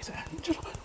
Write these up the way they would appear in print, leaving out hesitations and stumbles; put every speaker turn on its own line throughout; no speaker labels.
is Angela.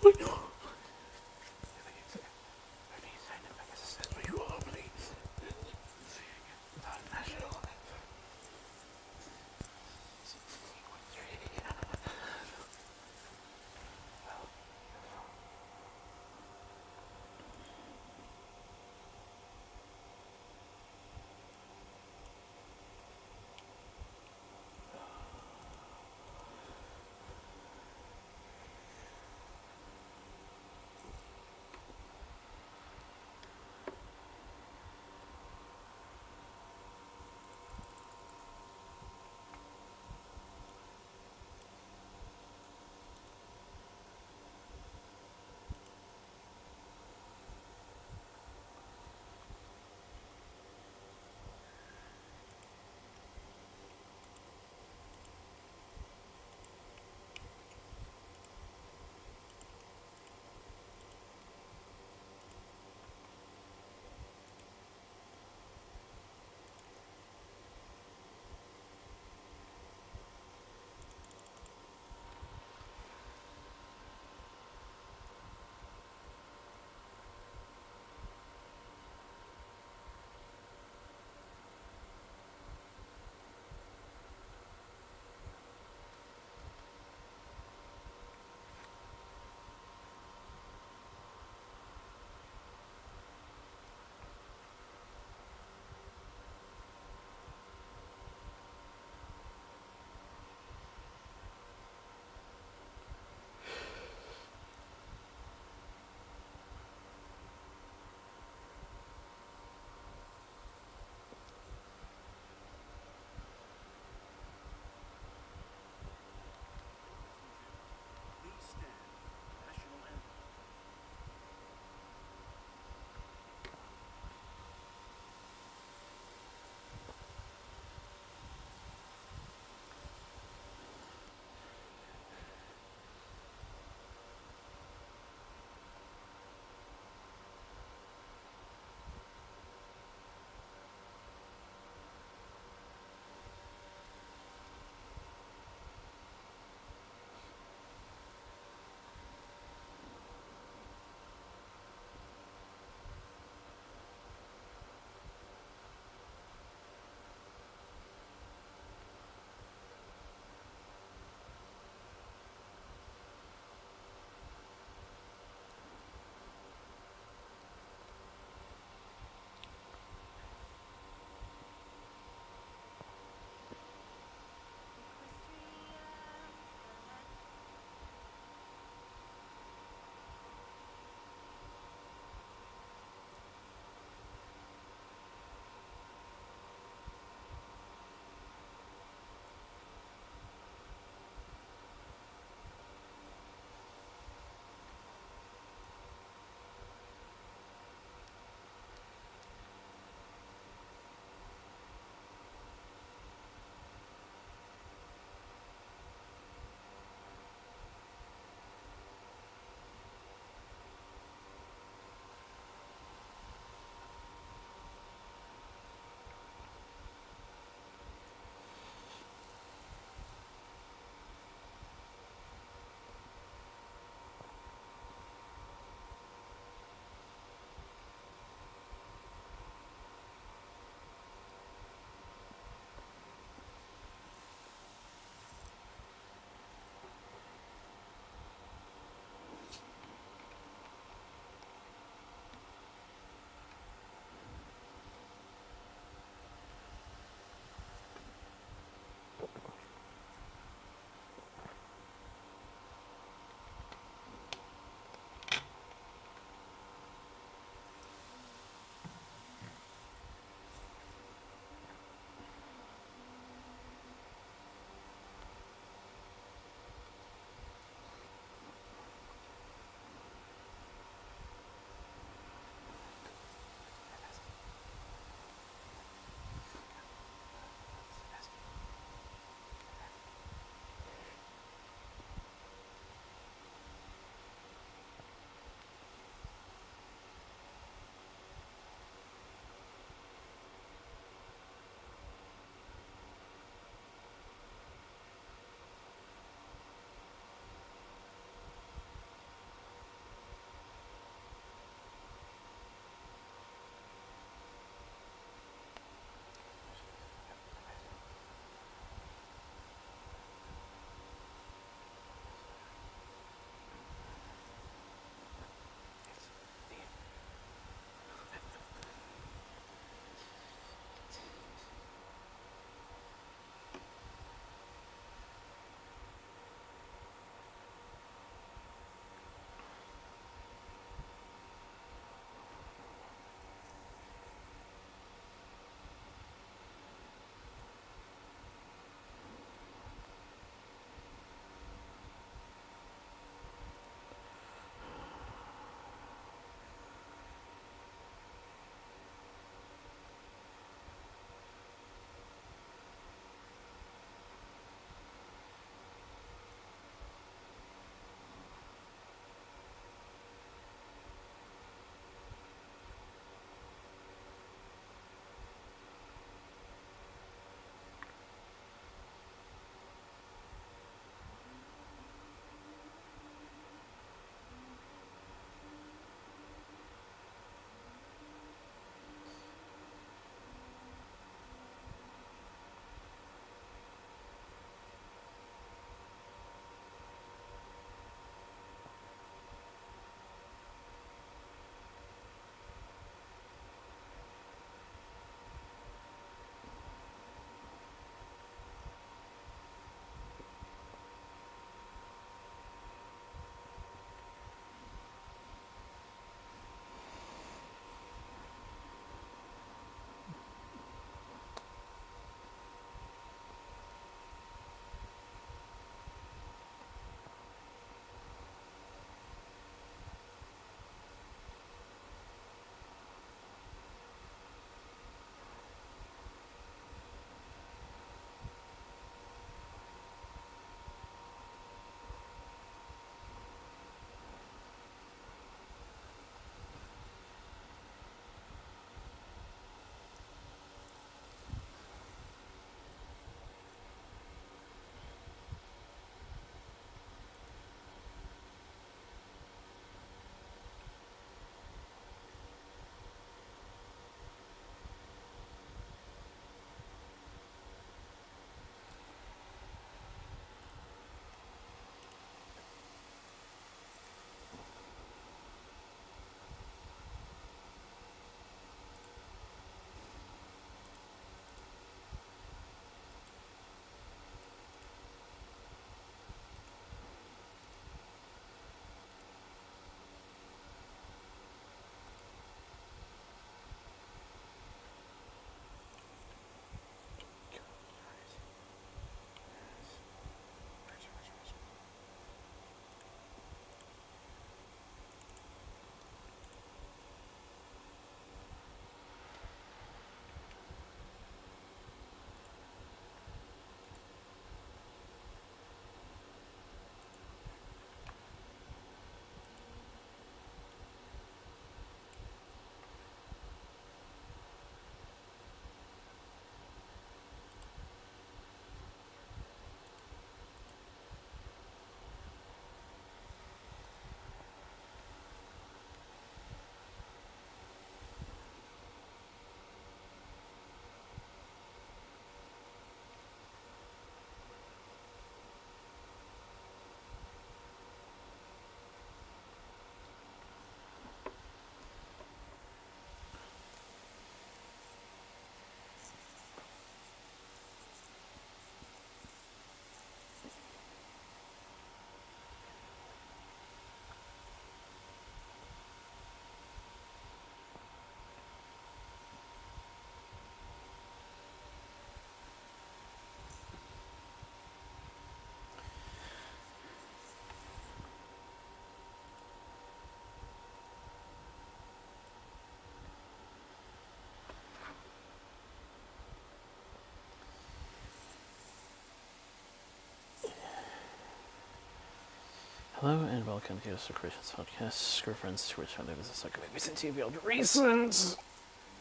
Hello and welcome to Yoda Soda Creations podcast. Screw friends, which one of us is like movies and TV old reasons.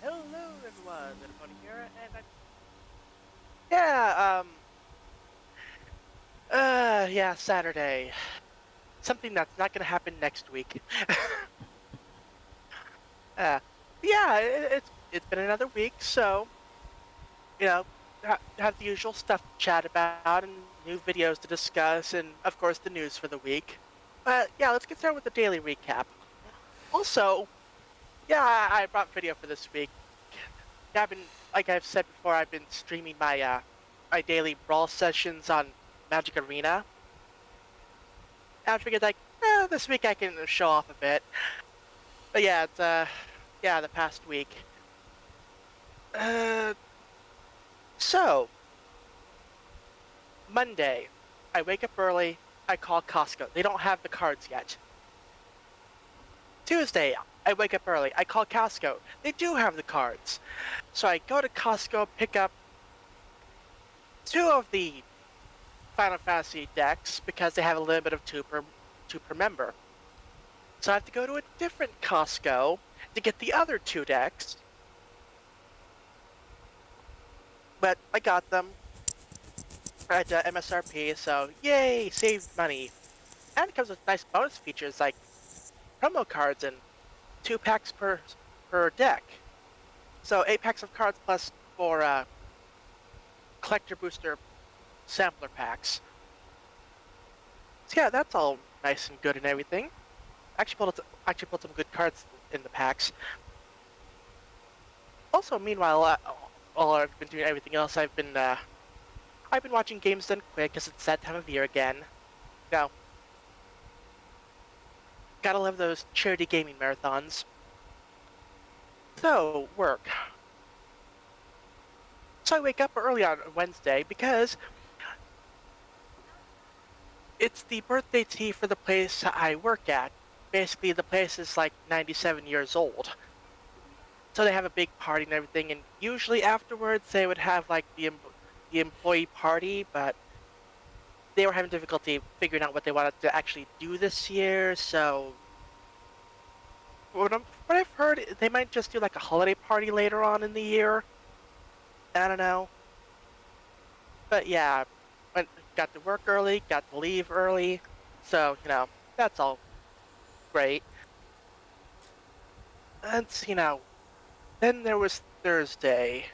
Hello, everyone. Everybody here, and yeah, yeah, Saturday. Something that's not gonna happen next week. uh, yeah, it's been another week, so you know, have the usual stuff to chat about and new videos to discuss, and of course the news for the week. But yeah, let's get started with the daily recap. Also, yeah, I brought video for this week. Yeah, like I've said before, I've been streaming my daily brawl sessions on Magic Arena. I figured this week I can show off a bit. But yeah, it's yeah, the past week. Uh, so Monday, I wake up early. I call Costco. They don't have the cards yet. Tuesday, I wake up early. I call Costco. They do have the cards. So I go to Costco, pick up two of the Final Fantasy decks because they have a limit of two per member. So I have to go to a different Costco to get the other two decks. But I got them at MSRP, so yay, saved money. And it comes with nice bonus features like promo cards and 2 packs per deck. So 8 packs of cards plus 4 collector booster sampler packs. So yeah, that's all nice and good and everything. Actually pulled some good cards in the packs. Also, meanwhile, while I've been doing everything else, I've been watching Games Done Quick because it's that time of year again. Now, gotta love those charity gaming marathons. So, work. So I wake up early on Wednesday because it's the birthday tea for the place I work at. Basically, the place is like 97 years old. So they have a big party and everything, and usually afterwards they would have like the employee party, but they were having difficulty figuring out what they wanted to actually do this year, so what I've heard, they might just do like a holiday party later on in the year. I don't know. But yeah, got to work early, got to leave early, so, that's all great. And, then there was Thursday.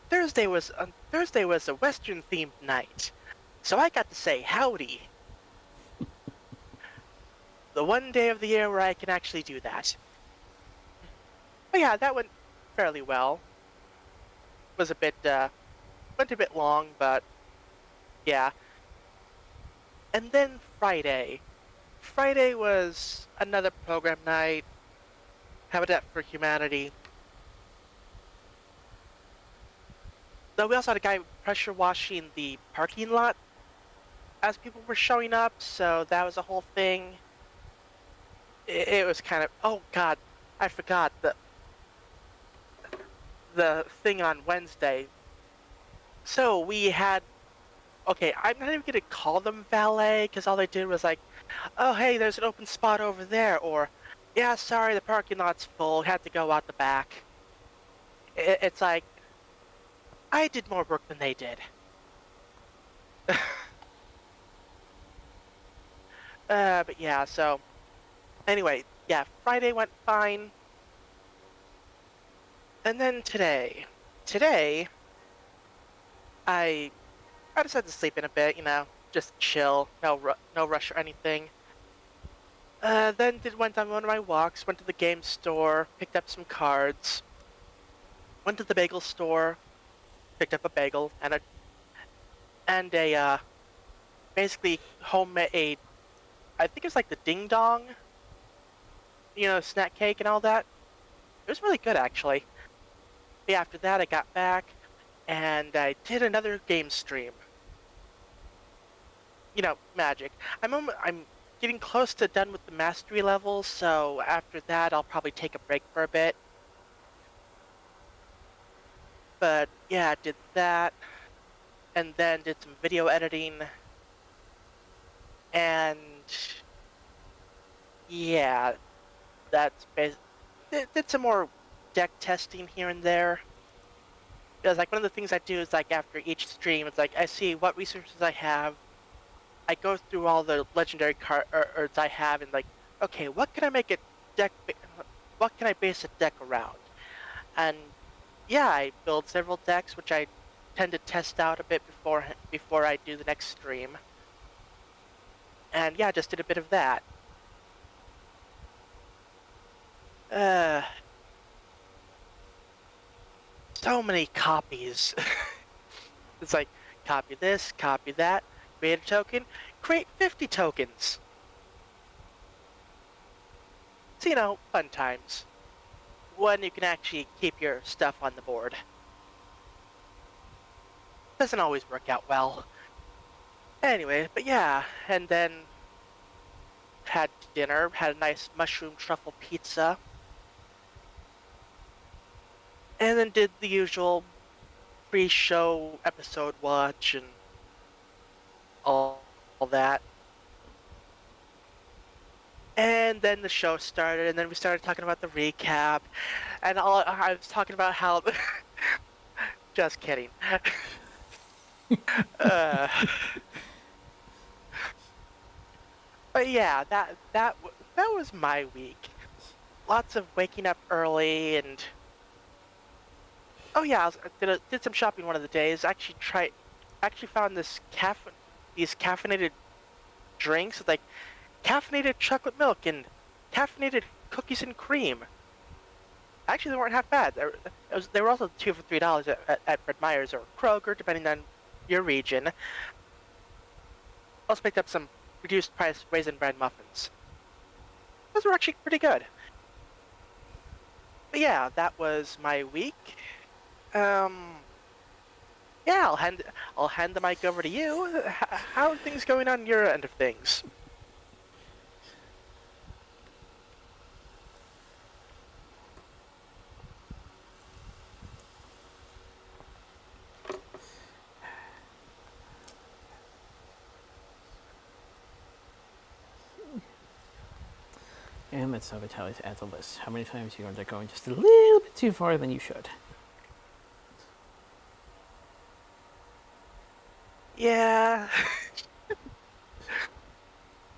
Thursday was a Western themed night, so I got to say howdy. The one day of the year where I can actually do that. But yeah, that went fairly well. Was a bit went a bit long, but yeah. And then Friday. Friday was another program night. Habitat for Humanity. Though we also had a guy pressure washing the parking lot as people were showing up, so that was a whole thing. It was kind of, oh god, I forgot the thing on Wednesday. So we had, okay, I'm not even gonna call them valet because all they did was like, oh hey, there's an open spot over there, or yeah, sorry, the parking lot's full, had to go out the back. It's like, I did more work than they did. But yeah, so anyway, yeah, Friday went fine. And then today, I decided to sleep in a bit, just chill, no rush or anything. Then went on one of my walks, went to the game store, picked up some cards, went to the bagel store, picked up a bagel and a basically homemade, I think it's like the ding dong, snack cake and all that. It was really good actually. But after that, I got back and I did another game stream. Magic. I'm getting close to done with the mastery levels, so after that I'll probably take a break for a bit. But yeah, I did that, and then did some video editing, And yeah, that's did some more deck testing here and there. Because like one of the things I do is like after each stream, it's like I see what resources I have. I go through all the legendary cards I have and like, okay, what can I make a deck? What can I base a deck around? And yeah, I build several decks, which I tend to test out a bit before I do the next stream. And yeah, just did a bit of that. Uh, so many copies. It's like copy this, copy that, create a token, create 50 tokens. So, fun times. When you can actually keep your stuff on the board. Doesn't always work out well. Anyway, but yeah, and then had dinner, had a nice mushroom truffle pizza, and then did the usual pre-show episode watch and all that. And then the show started, and then we started talking about the recap, and I was talking about how. Just kidding. uh, but yeah, that was my week. Lots of waking up early and oh yeah, did some shopping one of the days. Actually found these caffeinated drinks with like caffeinated chocolate milk and caffeinated cookies and cream. Actually, they weren't half bad. They were also two for $3 at Fred Meyer's or Kroger, depending on your region. Also picked up some reduced price raisin bread muffins. Those were actually pretty good. But yeah, that was my week. Yeah, I'll hand the mic over to you. How are things going on your end of things?
And let's Vitalis add the list. How many times you end up going just a little bit too far than you should?
Yeah.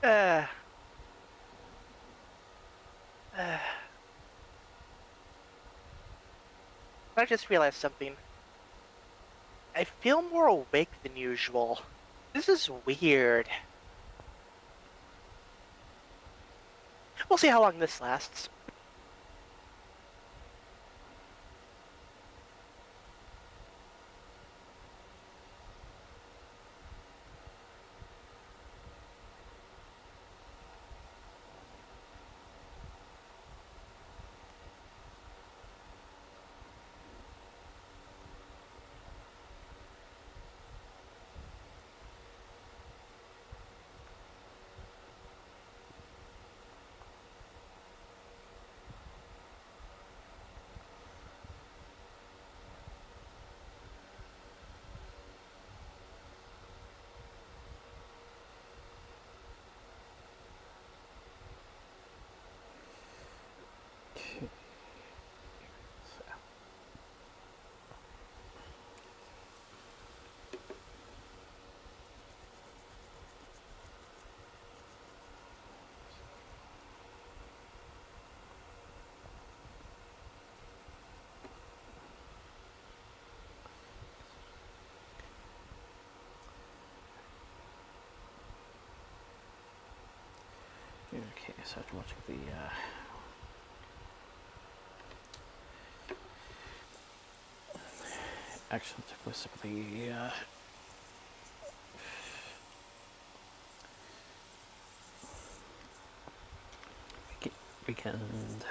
uh, uh, I just realized something. I feel more awake than usual. This is weird. We'll see how long this lasts.
Okay, so after watching the action checklist of the weekend.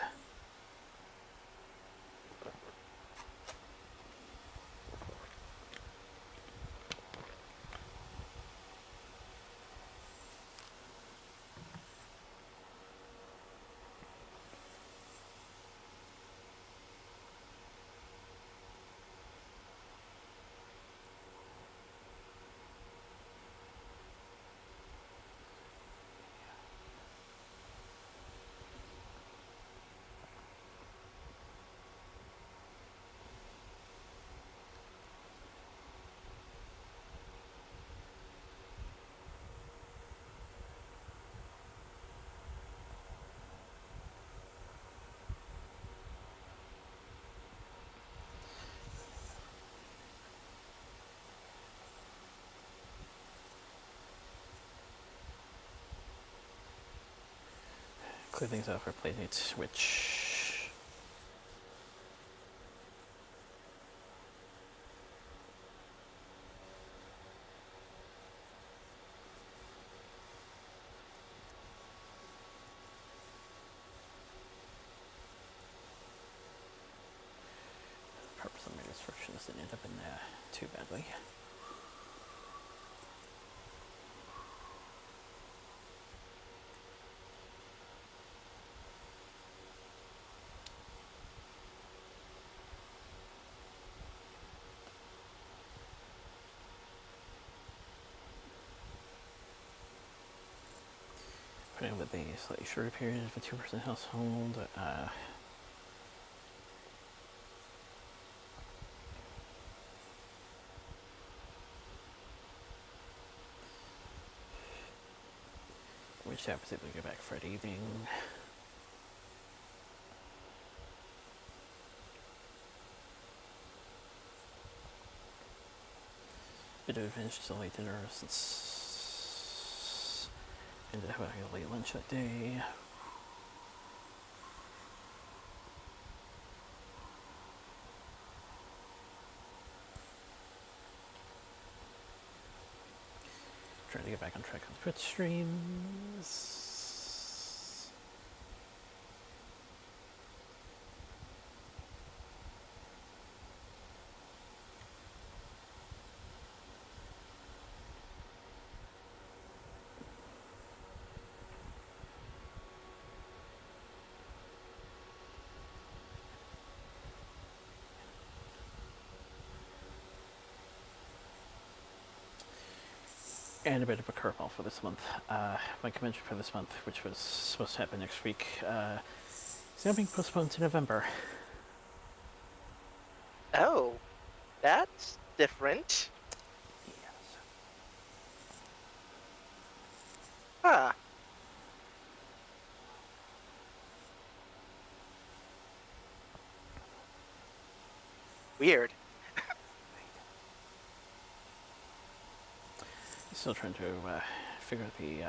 clear things out for playdates, which purpose of my restrictions didn't end up in there too badly. Putting with a slightly shorter period of a 2-person household. Which happens to go back Friday evening. Bit of advantage to late dinner since ended up having a late lunch that day. Trying to get back on track with Twitch streams. And a bit of a curveball for this month. My convention for this month, which was supposed to happen next week, is now being postponed to November.
Oh, that's different.
Yes.
Huh. Weird.
Still trying to figure out the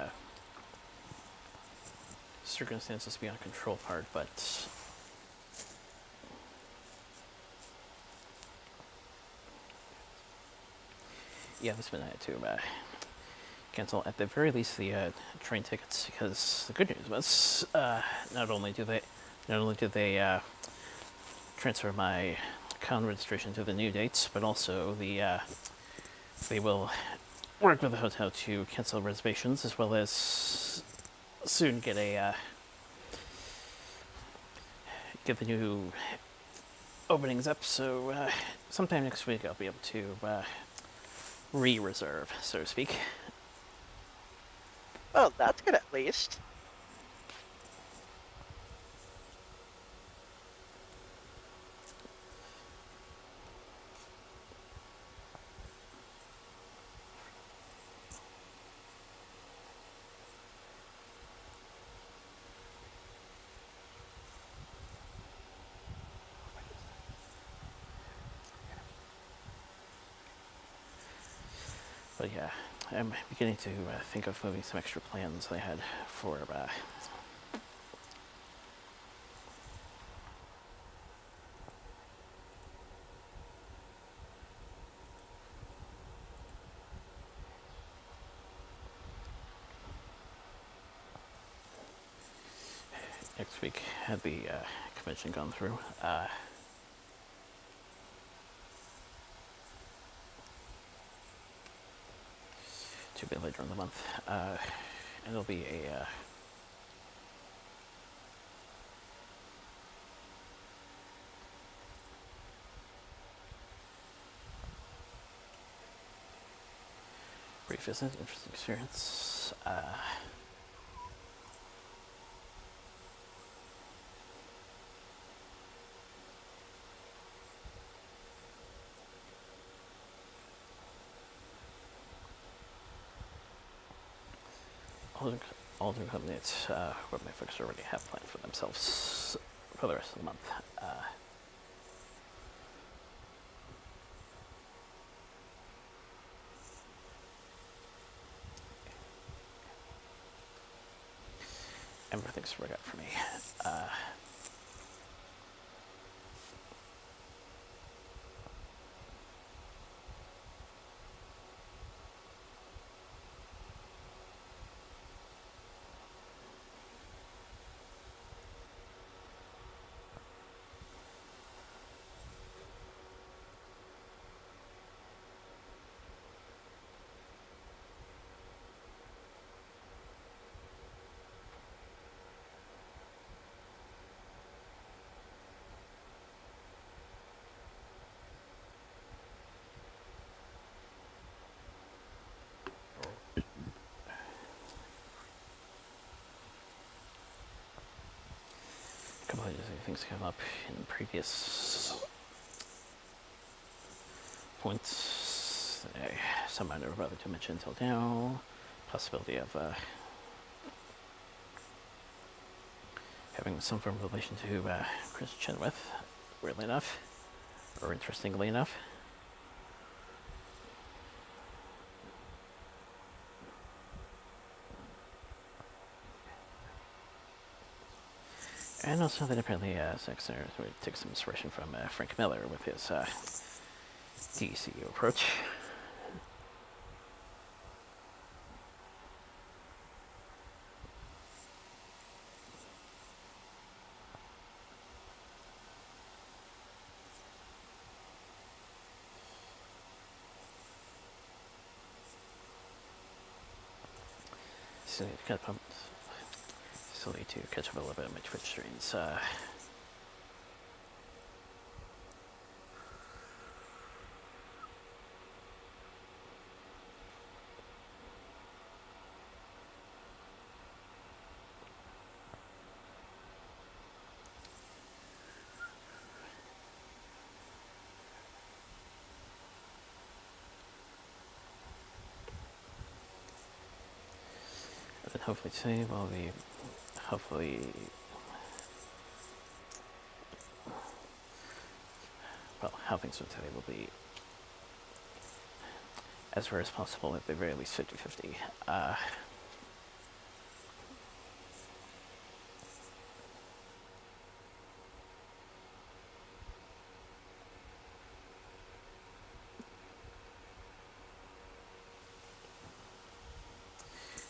circumstances beyond control part, but yeah, this one I had to cancel at the very least the train tickets, because the good news was not only do they transfer my con registration to the new dates, but also they will work with the hotel to cancel reservations, as well as soon get the new openings up. So sometime next week I'll be able to re-reserve, so to speak.
Well, that's good at least.
But yeah, I'm beginning to think of moving some extra plans I had for next week. Had the convention gone through. To be later in the month, and it'll be a brief visit, interesting experience. All the companies what my folks already have planned for themselves for the rest of the month. everything's forgot for me. A couple of things come up in previous points. Some I never bothered to mention until now. Possibility of having some form of relation to Chris Chenoweth, weirdly enough, or interestingly enough. And also that apparently Zack Snyder took some inspiration from Frank Miller with his DCU approach. Still need to catch up a little bit on my Twitch streams. And then hopefully today will be well, how things will today will be as rare as possible, at the very least 50-50.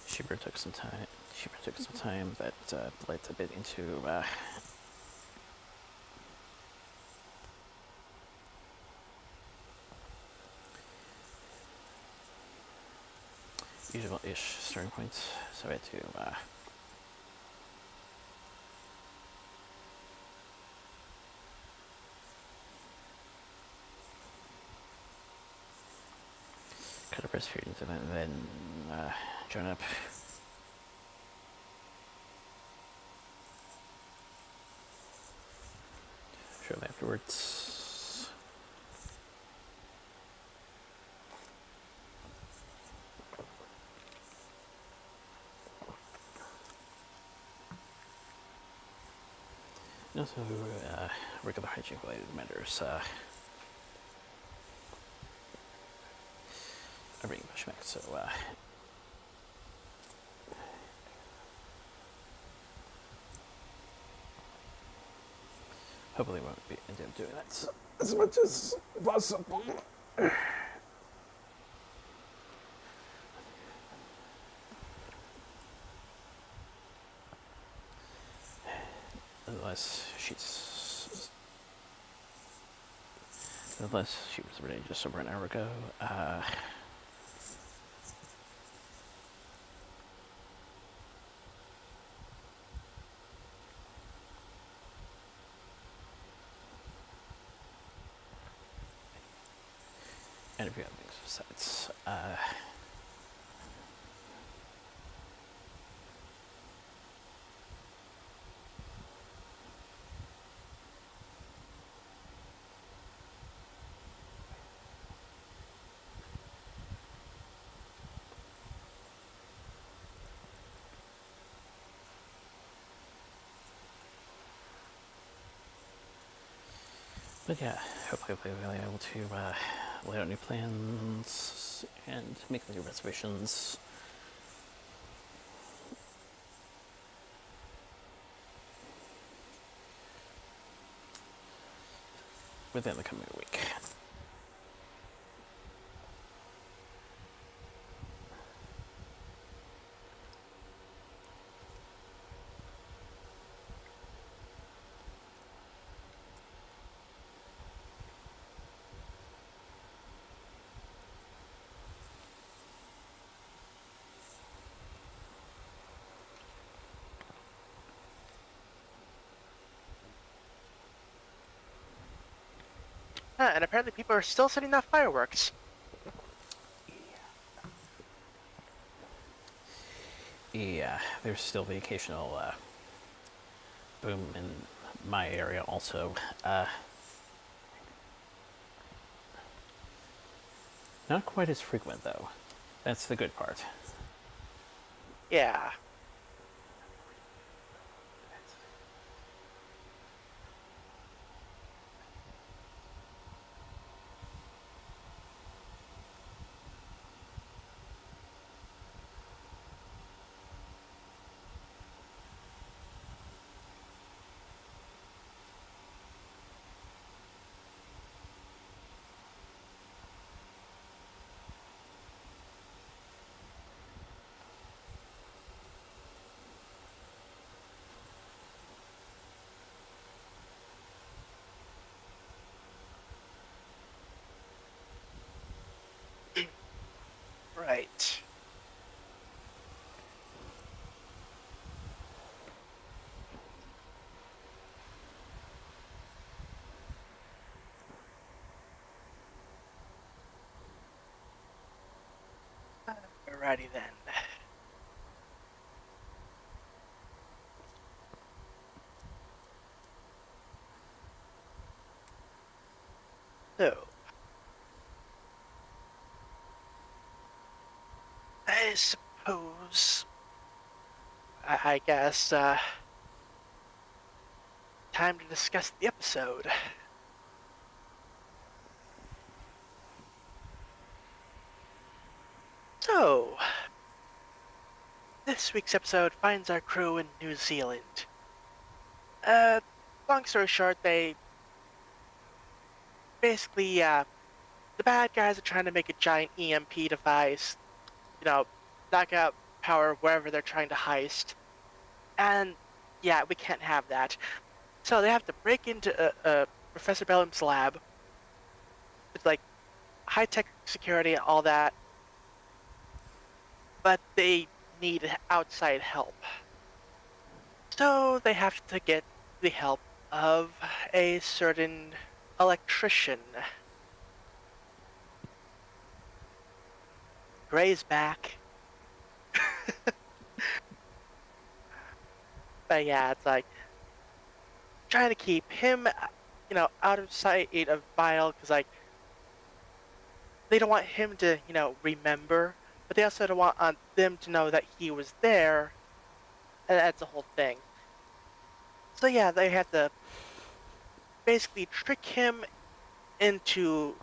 Sheeper took some time that led a bit into usual-ish starting points, so I had to cut a press feed into that, and then join up. Shortly afterwards. And also regular hygiene related matters. I'm bringing Bushmack, so hopefully won't end up doing that as much as possible. Unless she was ready just over an hour ago. And a few other things besides. But yeah, hopefully we'll be able to lay out new plans and make the new reservations. within the coming week.
And apparently people are still setting off fireworks.
Yeah, there's still the occasional boom in my area also. Not quite as frequent, though. That's the good part.
Yeah. Right. Alrighty then. So, I suppose, I guess, time to discuss the episode. So, this week's episode finds our crew in New Zealand. Uh, Long story short, they basically, the bad guys are trying to make a giant EMP device, knock out power wherever they're trying to heist. And yeah, we can't have that. So they have to break into Professor Bellum's lab with like high-tech security and all that, but they need outside help. So they have to get the help of a certain electrician. Gray's back. But yeah, it's like trying to keep him, out of sight of Vile, because like they don't want him to, remember, but they also don't want them to know that he was there, and that's the whole thing. So yeah, they have to basically trick him into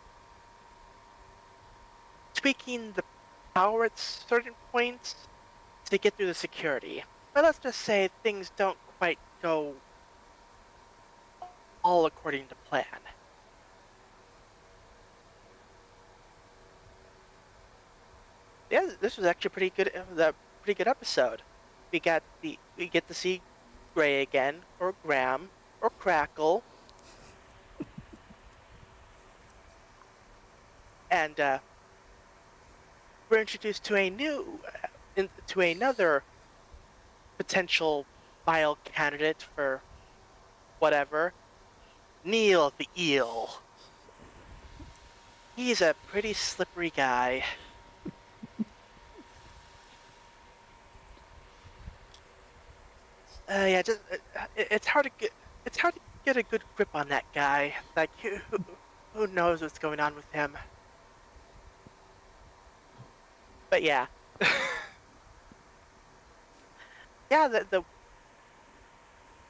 tweaking the power at certain points to get through the security. But let's just say things don't quite go all according to plan. Yeah, this was actually pretty good episode. We get to see Gray again, or Graham, or Crackle, and we're introduced to to another potential Vile candidate for whatever, Neil the Eel. He's a pretty slippery guy. Yeah, just it's hard to get a good grip on that guy. Like who knows what's going on with him? But yeah, yeah. The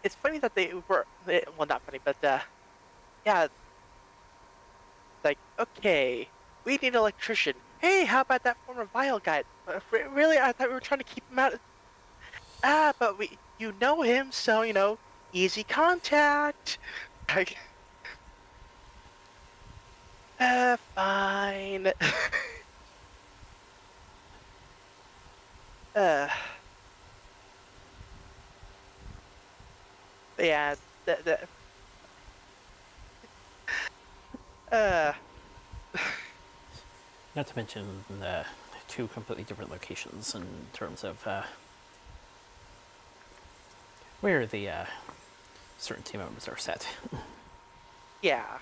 it's funny that well, not funny, but yeah, like okay, we need an electrician. Hey, how about that former Vile guy? Really, I thought we were trying to keep him out. But you know him, so easy contact. Like, Fine. uh, yeah, the, uh,
Not to mention the two completely different locations in terms of where the certain team members are set.
yeah.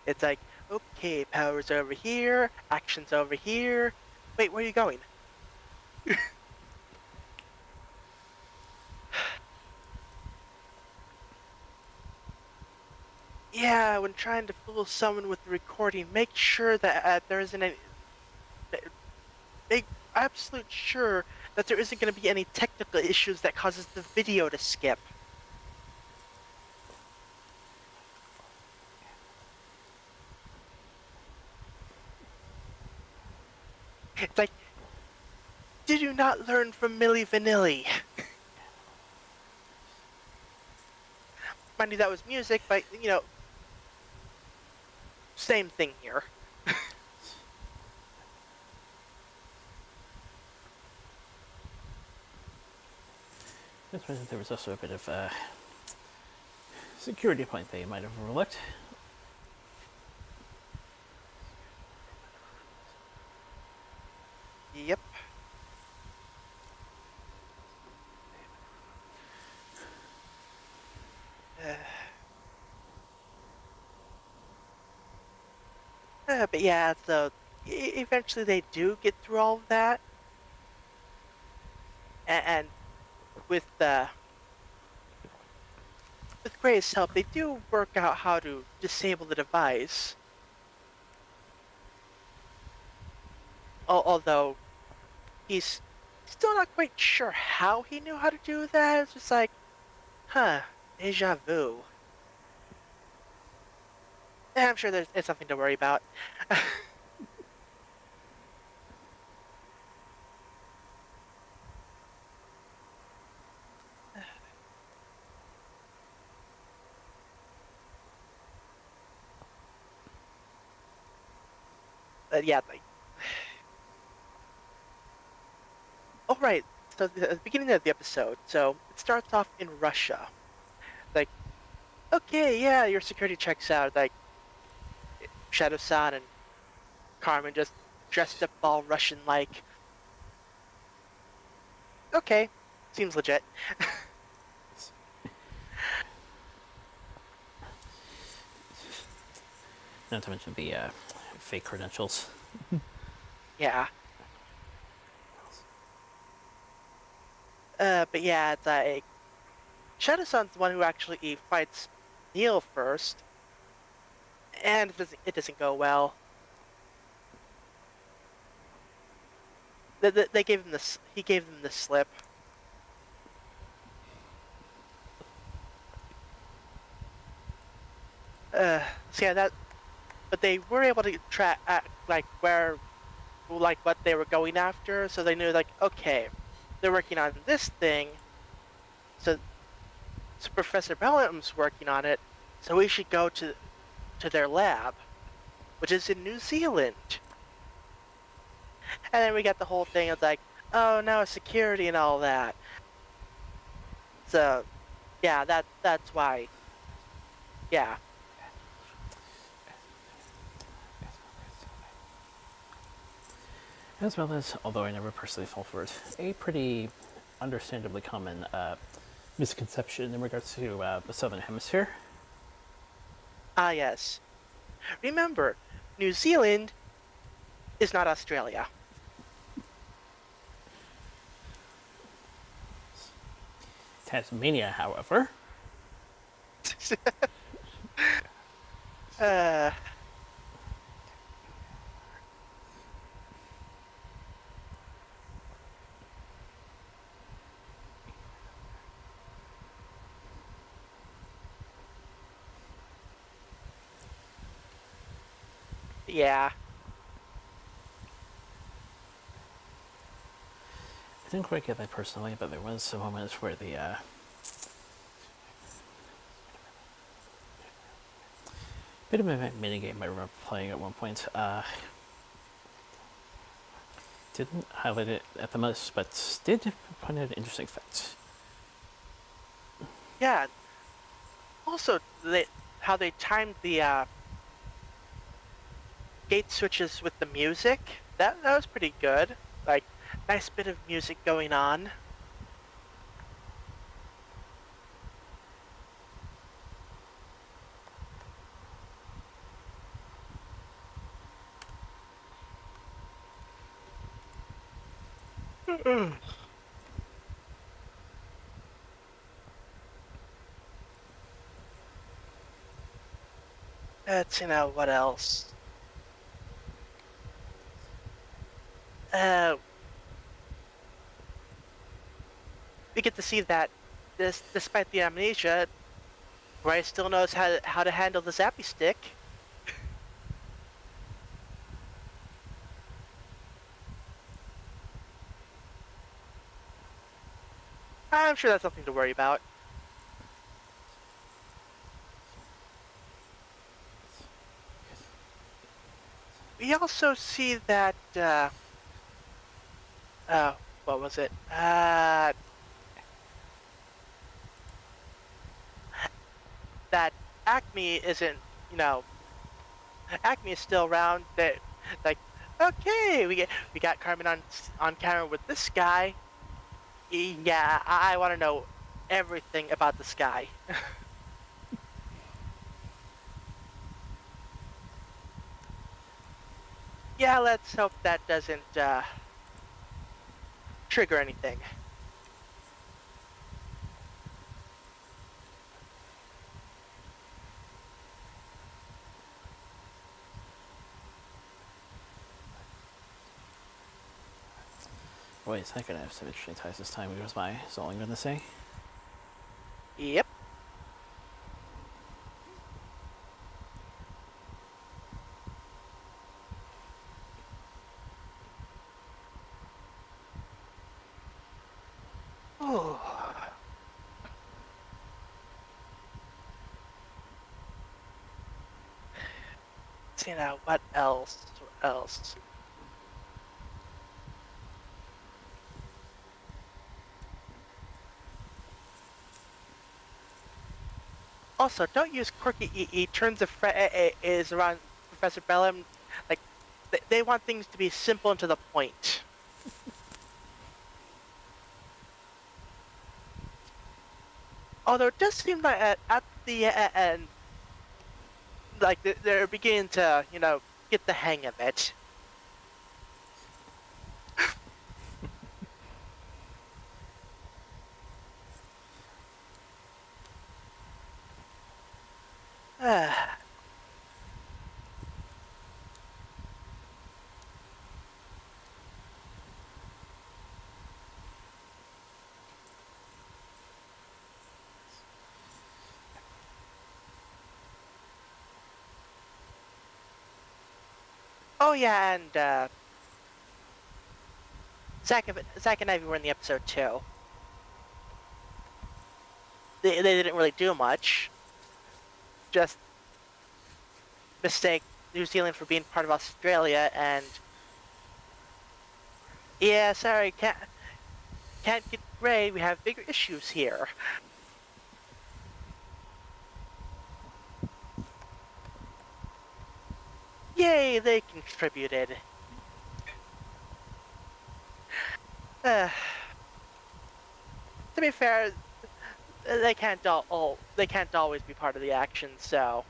It's like, okay, power's over here, action's over here. Wait, where are you going? Yeah, when trying to fool someone with the recording, make sure that there isn't any. Make absolute sure that there isn't going to be any technical issues that causes the video to skip. It's like, did you not learn from Milli Vanilli? Mind you, that was music, but same thing here.
There was also a bit of a security point they might have overlooked.
Yep. But yeah, so eventually they do get through all of that, and with Gray's help, they do work out how to disable the device. Although he's still not quite sure how he knew how to do that. It's just like, huh, deja vu. I'm sure it's something to worry about. But yeah, like, oh right. So the beginning of the episode, so it starts off in Russia. Like, okay, yeah, your security checks out. Like, Shadow-san and Carmen just dressed up all Russian-like. Okay, seems legit.
Not to mention the fake credentials.
Yeah. But yeah, it's like Shadow-san's the one who actually fights Neil first, and it doesn't go well. They gave him this. He gave them the slip. So yeah, that. But they were able to track like what they were going after, so they knew like, okay, they're working on this thing, so Professor Bellum's working on it, so we should go to their lab, which is in New Zealand. And then we got the whole thing of like, oh no, security and all that. So yeah, that's why. Yeah.
As well as, although I never personally fall for it, a pretty understandably common misconception in regards to the Southern Hemisphere.
Ah yes. Remember, New Zealand is not Australia.
Tasmania, however,
uh. Yeah.
I didn't quite get that personally, but there was some moments where Bit of a mini game I remember playing at one point. Didn't highlight it at the most, but did point out an interesting fact.
Yeah. Also, how they timed the gate switches with the music. That was pretty good. Like, nice bit of music going on. Let's see now, what else? Uh, we get to see that despite the amnesia, Bryce still knows how to handle the zappy stick. I'm sure that's nothing to worry about. We also see that, what was it? That Acme isn't, you know, Acme is still around. That, like, okay, we got Carmen on camera with this guy. Yeah, I want to know everything about this guy. Yeah, let's hope that doesn't trigger anything.
Boy, is that gonna have some interesting ties as time goes by, is all I'm gonna say.
Yep. Ooh. See now, what else? What else? Also, don't use quirky EE. Turns of is around Professor Bellum. Like, they want things to be simple and to the point. Although it does seem like at the end, like they're beginning to, get the hang of it. Oh yeah, and Zach and Ivy were in the episode too. They didn't really do much. Just mistake New Zealand for being part of Australia, and yeah, sorry, can't get great. We have bigger issues here. Yay, they contributed. Uh, to be fair, they can't always be part of the action, so.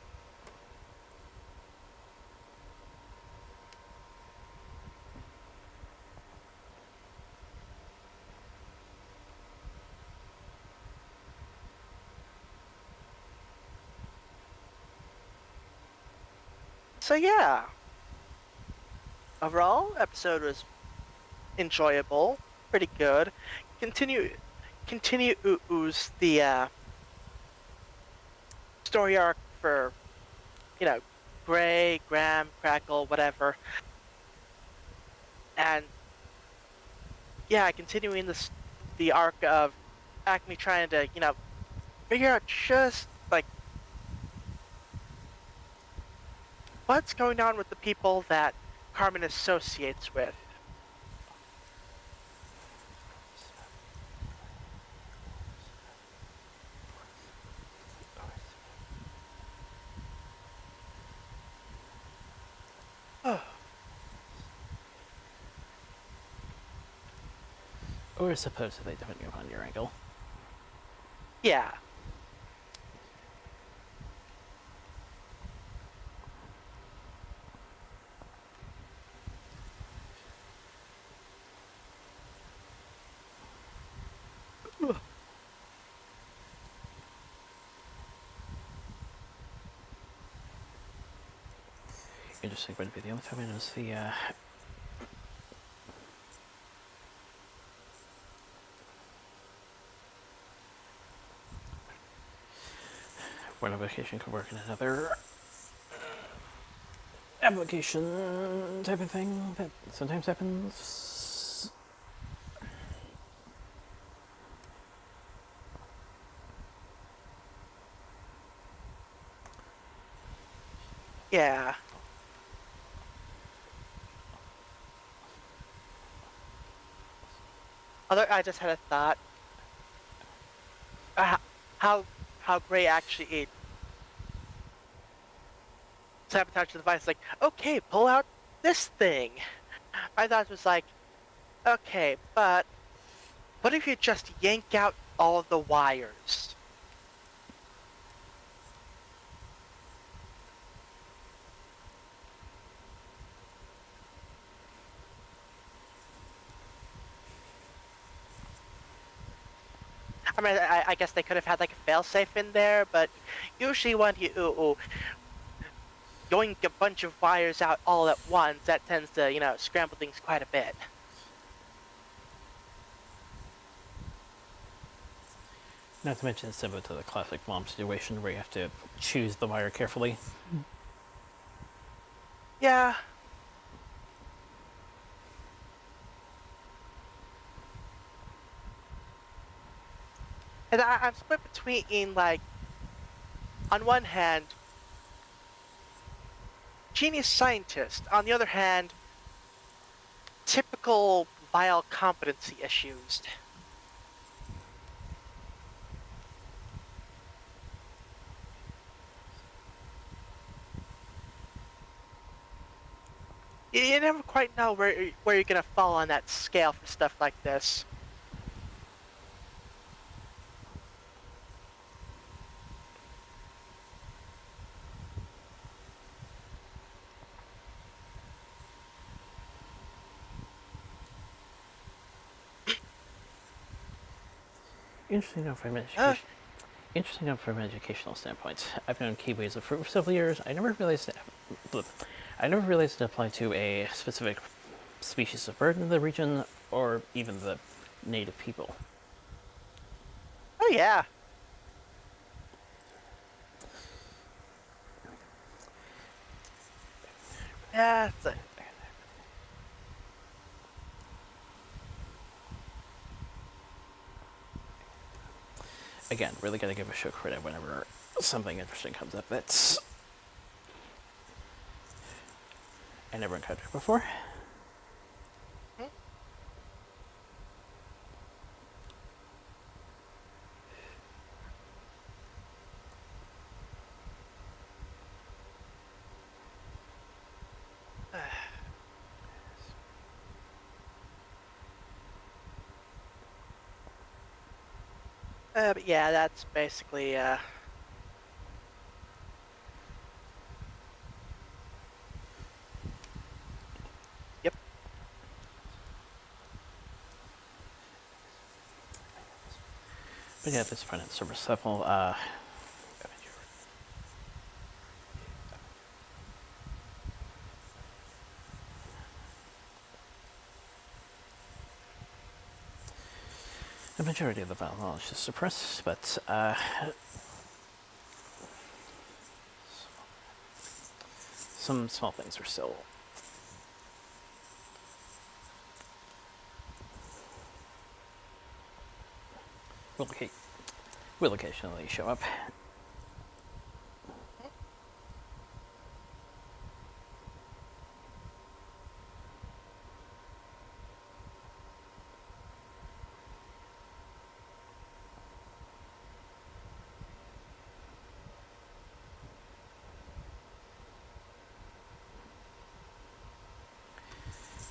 So yeah, overall, episode was enjoyable, pretty good. Continue, continue ooze the story arc for, you know, Gray, Graham, Crackle, whatever, and yeah, continuing the arc of Acme trying to, figure out just like what's going on with the people that Carmen associates with? Oh,
Or supposedly, depending upon your angle.
yeah.
Interesting would be the only time I noticed the one application could work in another application type of thing that sometimes happens.
Yeah. Although I just had a thought. Uh, how how Gray actually sabotaged the device. Like, okay, pull out this thing. My thought was like, okay, but what if you just yank out all of the wires? I mean, I guess they could have had like a failsafe in there, but usually when you yoink a bunch of wires out all at once, that tends to, scramble things quite a bit.
Not to mention it's similar to the classic bomb situation where you have to choose the wire carefully.
Yeah. And I'm split between, like, on one hand, genius scientist, on the other hand, typical vile competency issues. You never quite know where you're gonna fall on that scale for stuff like this. Uh,
Interesting enough from an educational standpoint. I've known Kiwis for several years. I never realized it applied to a specific species of bird in the region or even the native people.
oh yeah. Yeah,
Again, really gotta give a show credit whenever something interesting comes up that's I never encountered before.
but yeah, that's basically, yep.
But yeah, at this point, it's surface level. The majority of the battle knowledge is suppressed, but some small things are still will occasionally show up.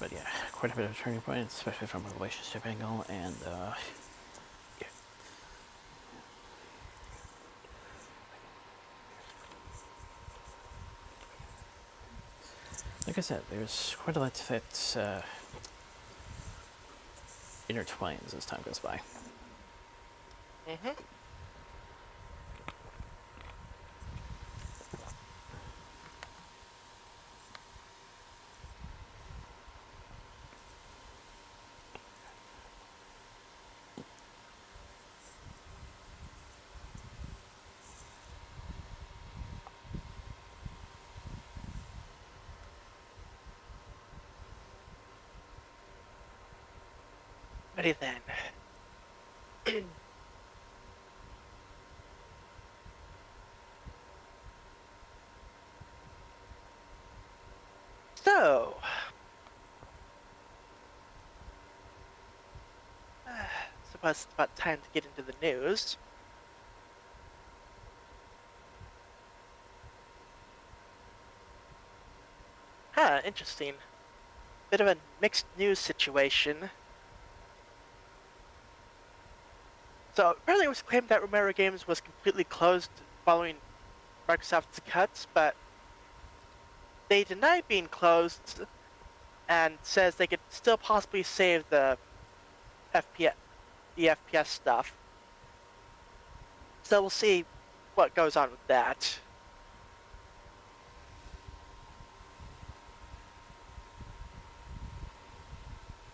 But yeah, quite a bit of a turning point, especially from a relationship angle, and yeah. Like I said, there's quite a lot that intertwines as time goes by.
Mm-hmm. Ready then. So, suppose it's about time to get into the news. Huh, interesting. Bit of a mixed news situation. So, apparently it was claimed that Romero Games was completely closed following Microsoft's cuts, but they deny being closed and says they could still possibly save FPS, the FPS stuff. So we'll see what goes on with that.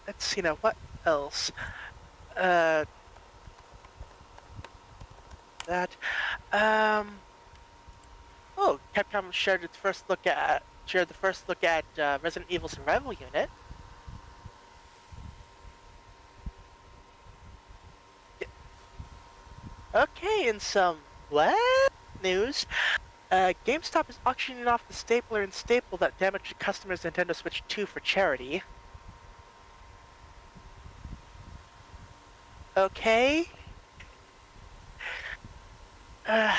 Let's see now, what else? Uh, that, oh, Capcom shared the first look at Resident Evil Survival Unit. Okay, in some what news, GameStop is auctioning off the stapler and staple that damaged a customer's Nintendo Switch 2 for charity. Okay. Uh,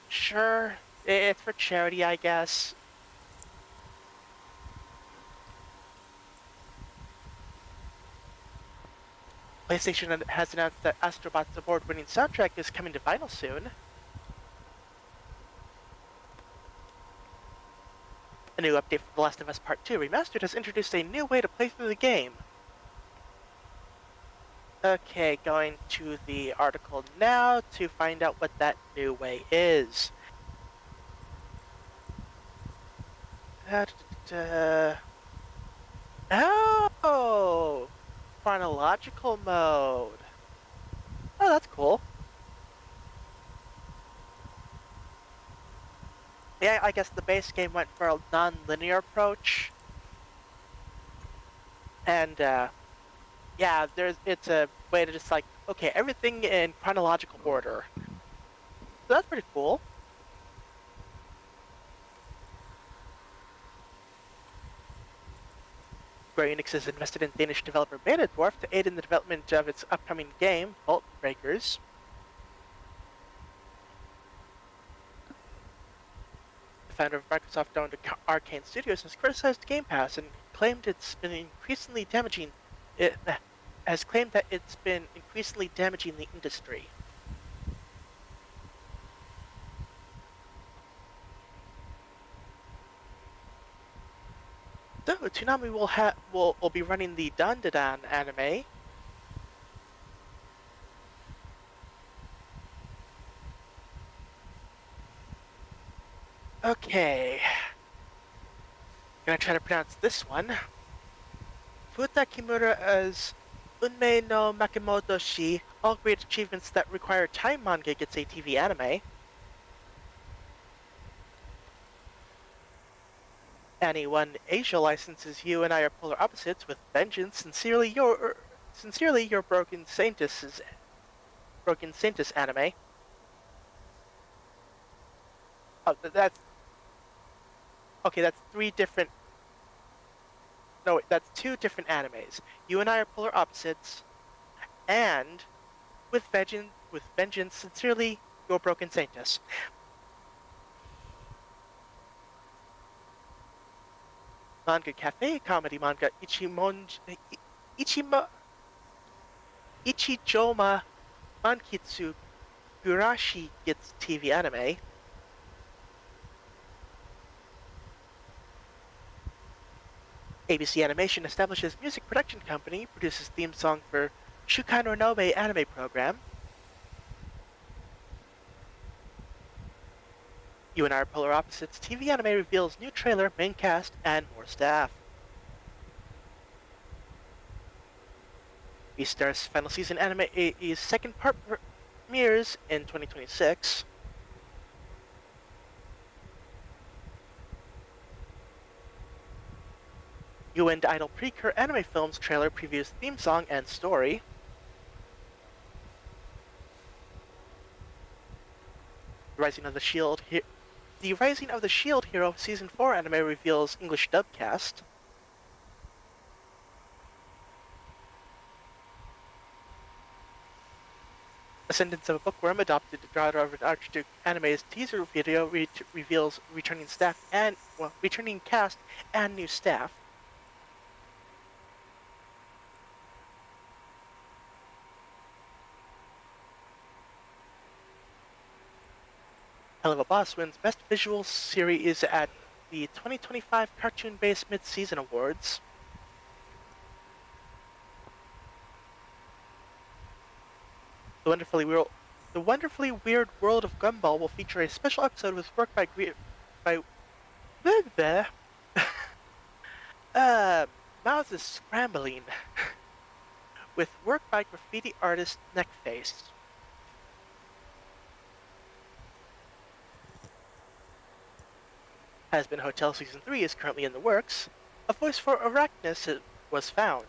sure. It's for charity, I guess. PlayStation has announced that Astrobot's award-winning soundtrack is coming to vinyl soon. A new update for The Last of Us Part 2 Remastered has introduced a new way to play through the game. Okay, going to the article now to find out what that new way is. Oh! Chronological mode. Oh, that's cool. Yeah, I guess the base game went for a non-linear approach. And, yeah, it's a way to just like, okay, everything in chronological order. So that's pretty cool. Square Enix has invested in Danish developer Dwarf to aid in the development of its upcoming game, Vault Breakers. The founder of Microsoft-owned Arcane Studios has criticized Game Pass and claimed it's been increasingly damaging. It has claimed that it's been increasingly damaging the industry. So Toonami will be running the Dandadan anime. Okay. Gonna try to pronounce this one. Futa Kimura as Unmei no Makimoto-shi, all great achievements that require time manga gets a TV anime. Anyone Asia licenses You and I Are Polar Opposites with Vengeance. Sincerely your Broken Saintess anime. Oh, that's okay. That's three different. No, wait, that's two different animes. You and I Are Polar Opposites, and with Vengeance. Sincerely, your Broken Saintess. manga cafe comedy manga Ichimo, Ichijoma Mankitsu Gurashi gets TV anime. ABC Animation establishes music production company, produces theme song for Shukai no Nobe anime program. You and I Are Polar Opposites TV anime reveals new trailer, main cast, and more staff. Beastars final season anime is second part premieres in 2026. You and Idol Precur anime films trailer previews theme song and story. Rising of the Shield The Rising of the Shield Hero Season 4 anime reveals English dub cast. Ascendance of a Bookworm adopted daughter of an Archduke anime's teaser video reveals returning cast and new staff. Hell of a Boss wins Best Visual Series at the 2025 Cartoon-Based Mid-Season Awards. The Wonderfully Weird World of Gumball will feature a special episode with work by Mouse is scrambling with work by graffiti artist Neckface. Has-Been Hotel Season 3 is currently in the works. A voice for Arachnus was found.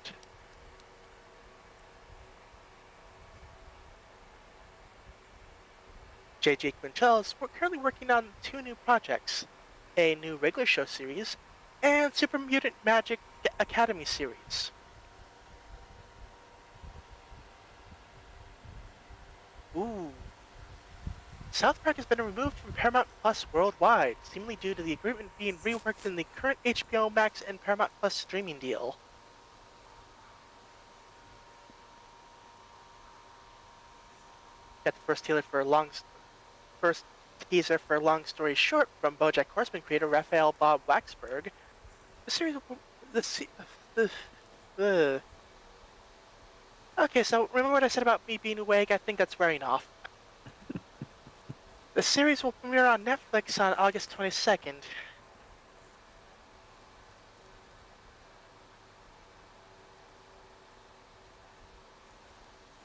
J.J. Quintel is currently working on 2 new projects, a new regular show series, and Super Mutant Magic Academy series. Ooh. South Park has been removed from Paramount Plus worldwide, seemingly due to the agreement being reworked in the current HBO Max and Paramount Plus streaming deal. Got the first teaser for Long Story Short from BoJack Horseman creator Raphael Bob Waxberg. The series Okay, so remember what I said about me being awake? I think that's wearing off. The series will premiere on Netflix on August 22nd.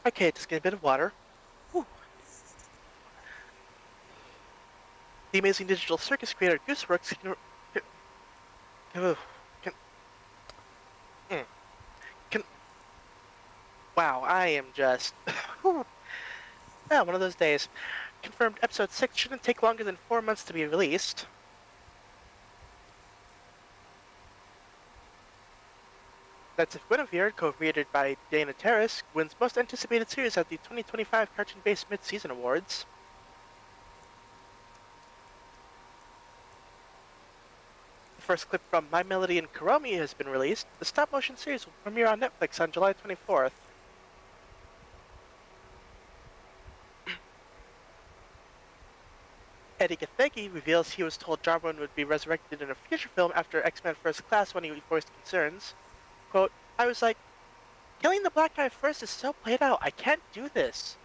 Okay, just get a bit of water. Whew. The amazing digital circus creator Gooseworks wow, I am just yeah, one of those days. Confirmed episode 6 shouldn't take longer than 4 months to be released. That's If Guinevere, co-created by Dana Terrace, wins most anticipated series at the 2025 Cartoon-Based Mid-Season Awards. The first clip from My Melody and Kuromi has been released. The stop-motion series will premiere on Netflix on July 24th. Eddie Gathegi reveals he was told Jarboin would be resurrected in a future film after X-Men First Class when he voiced concerns. Quote, I was like, killing the black guy first is so played out, I can't do this.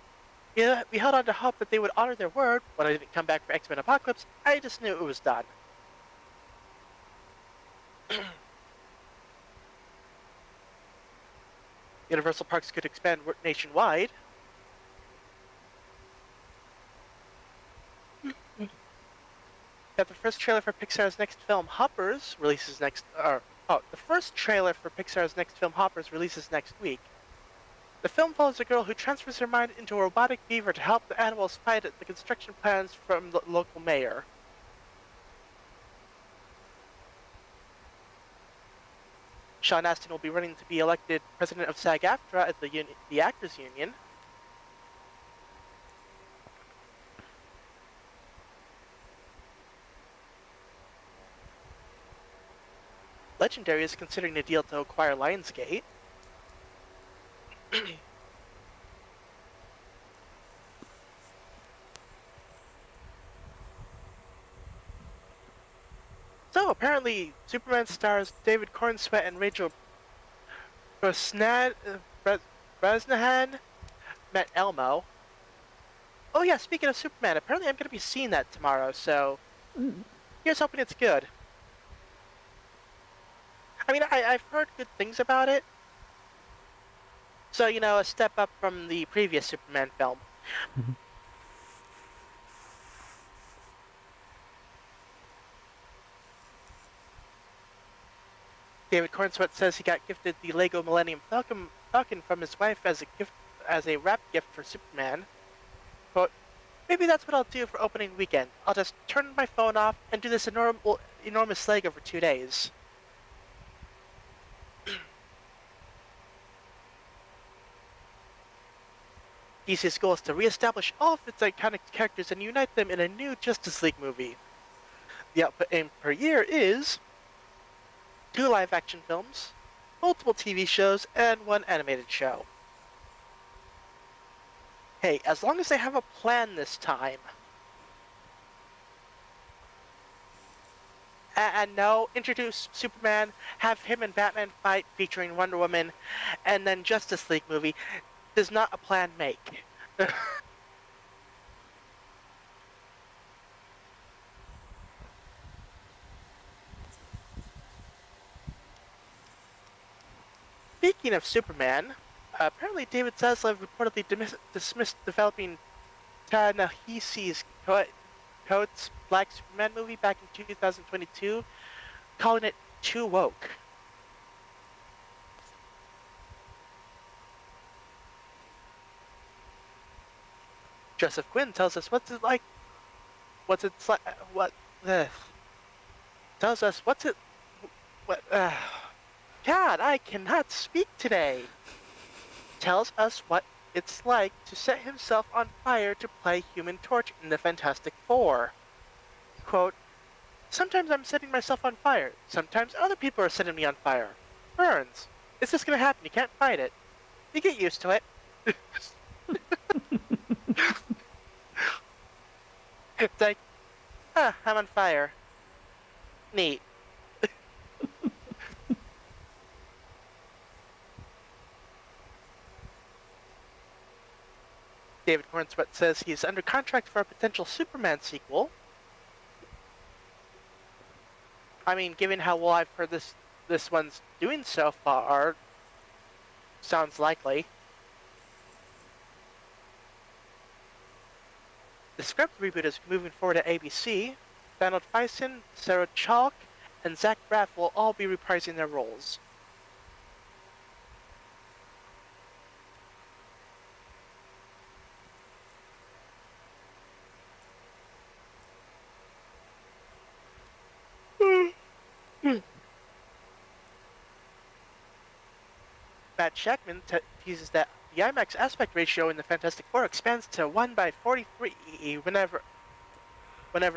Yeah, we held on to hope that they would honor their word. When I didn't come back for X-Men Apocalypse, I just knew it was done. Universal Parks could expand nationwide. That the first trailer for Pixar's next film, Hoppers, releases next. The first trailer for Pixar's next film, Hoppers, releases next week. The film follows a girl who transfers her mind into a robotic beaver to help the animals fight the construction plans from the local mayor. Sean Astin will be running to be elected president of SAG-AFTRA at the Actors Union. Legendary is considering a deal to acquire Lionsgate. So apparently, Superman stars David Cornsweet and Rachel Brosnahan met Elmo. Oh yeah, speaking of Superman, apparently I'm going to be seeing that tomorrow, so here's hoping it's good. I mean, I've heard good things about it. So, a step up from the previous Superman film. David Cornsweet says he got gifted the Lego Millennium Falcon from his wife as a gift, as a wrap gift for Superman. Quote, maybe that's what I'll do for opening weekend. I'll just turn my phone off and do this enormous Lego for 2 days. DC's goal is to reestablish all of its iconic characters and unite them in a new Justice League movie. The output aim per year is 2 live-action films, multiple TV shows, and 1 animated show. Hey, as long as they have a plan this time. And no, introduce Superman, have him and Batman fight featuring Wonder Woman, and then Justice League movie. Does not a plan make? Speaking of Superman, apparently David Zaslav reportedly dismissed developing Ta-Nehisi's Coates' Black Superman movie back in 2022, calling it too woke. Joseph Quinn tells us what's it like. Tells us what's it. What? God, I cannot speak today. Tells us what it's like to set himself on fire to play Human Torch in the Fantastic Four. Quote, sometimes I'm setting myself on fire. Sometimes other people are setting me on fire. Burns. It's just gonna happen. You can't fight it. You get used to it. It's like, I'm on fire. Neat. David Cornsweet says he's under contract for a potential Superman sequel. I mean, given how well I've heard this one's doing so far, sounds likely. The script reboot is moving forward at ABC. Donald Faison, Sarah Chalk, and Zach Braff will all be reprising their roles. Matt Shackman teases that the IMAX aspect ratio in the Fantastic Four expands to 1:43 whenever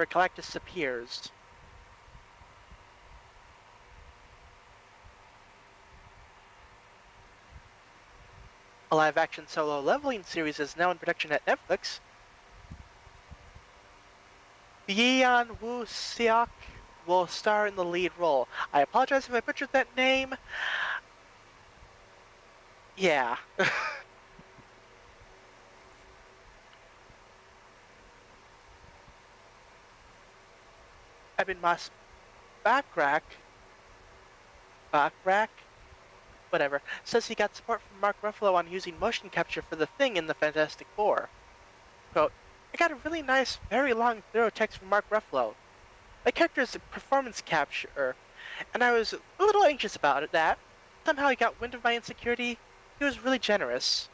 Galactus appears. A live-action solo leveling series is now in production at Netflix. Yeon Woo-seok will star in the lead role. I apologize if I butchered that name. Yeah. Evan Moss Backrack, whatever, says he got support from Mark Ruffalo on using motion capture for the Thing in the Fantastic Four. Quote, I got a really nice, very long, thorough text from Mark Ruffalo. My character's performance capture, and I was a little anxious about that. Somehow he got wind of my insecurity. He was really generous.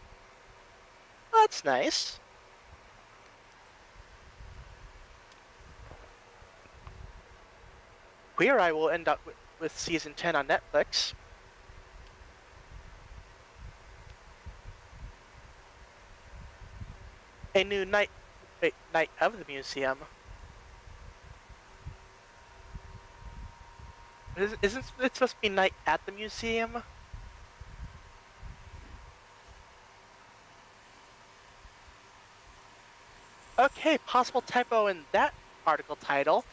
Well, that's nice. Queer Eye will end up with season 10 on Netflix. A new Night of the Museum. Isn't it supposed to be night at the museum? Okay, possible typo in that article title.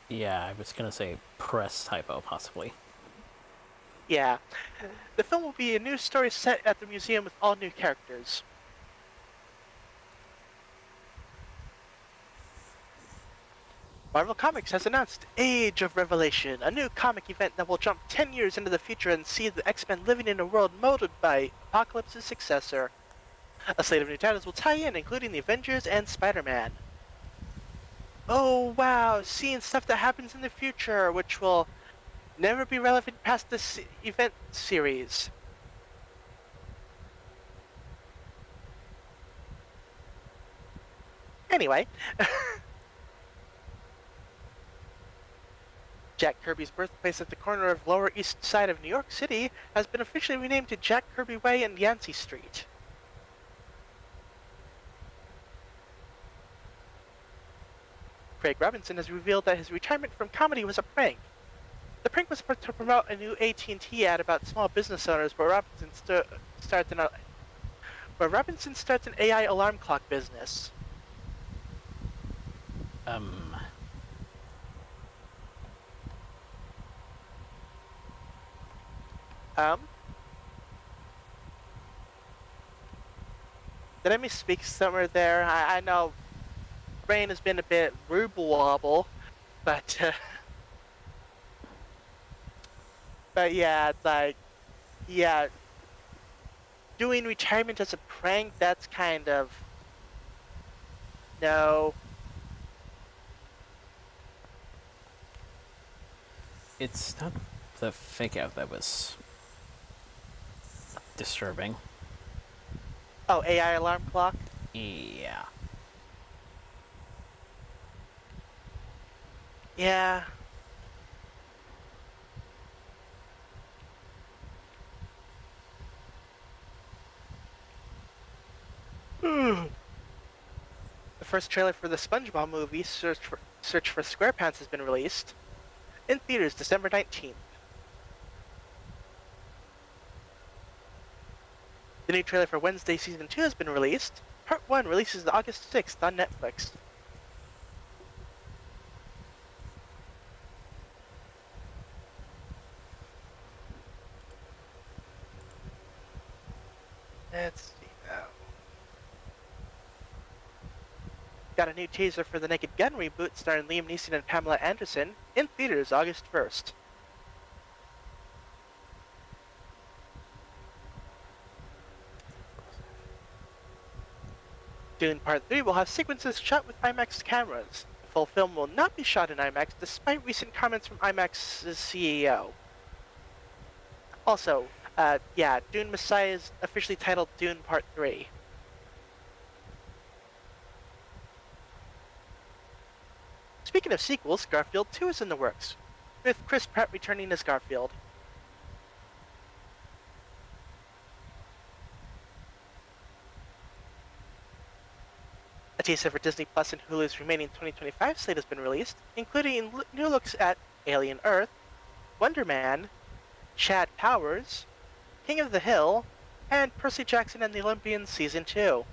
Yeah, I was gonna say press typo, possibly.
Yeah. The film will be a new story set at the museum with all new characters. Marvel Comics has announced Age of Revelation, a new comic event that will jump 10 years into the future and see the X-Men living in a world molded by Apocalypse's successor. A slate of new titles will tie in, including the Avengers and Spider-Man. Oh wow, seeing stuff that happens in the future, which will never be relevant past this event series. Anyway, Jack Kirby's birthplace at the corner of Lower East Side of New York City has been officially renamed to Jack Kirby Way and Yancey Street. Craig Robinson has revealed that his retirement from comedy was a prank. The prank was to promote a new AT&T ad about small business owners where Robinson starts an AI alarm clock business.
Um,
Um, did I misspeak somewhere there? I know brain has been a bit ruble wobble, but but yeah, it's like yeah, doing retirement as a prank. That's kind of no.
it's not the fake out that was disturbing.
Oh, AI alarm clock.
Yeah.
Yeah. The first trailer for the SpongeBob movie, Search for SquarePants, has been released in theaters December 19th. The new trailer for Wednesday Season 2 has been released. Part 1 releases August 6th on Netflix. Let's see now. Got a new teaser for the Naked Gun reboot starring Liam Neeson and Pamela Anderson in theaters August 1st. Dune Part 3 will have sequences shot with IMAX cameras. The full film will not be shot in IMAX despite recent comments from IMAX's CEO. Also, yeah, Dune Messiah is officially titled Dune Part 3. Speaking of sequels, Garfield 2 is in the works, with Chris Pratt returning as Garfield. A teaser for Disney Plus and Hulu's remaining 2025 slate has been released, including new looks at Alien Earth, Wonder Man, Chad Powers, King of the Hill, and Percy Jackson and the Olympians Season 2.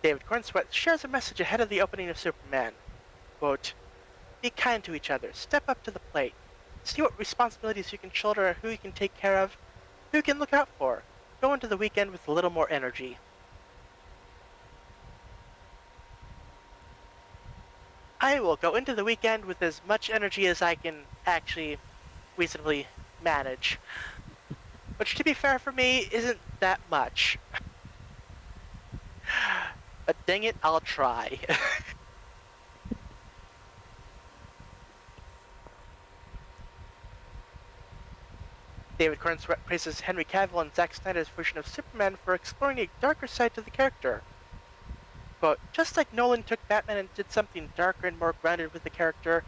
David Cornsweet shares a message ahead of the opening of Superman. Quote, "Be kind to each other, step up to the plate, see what responsibilities you can shoulder, who you can take care of, who you can look out for. Go into the weekend with a little more energy." I will go into the weekend with as much energy as I can actually reasonably manage. Which, to be fair for me, isn't that much. But dang it, I'll try. David Cornsweet praises Henry Cavill and Zack Snyder's version of Superman for exploring a darker side to the character. Quote, "Just like Nolan took Batman and did something darker and more grounded with the character,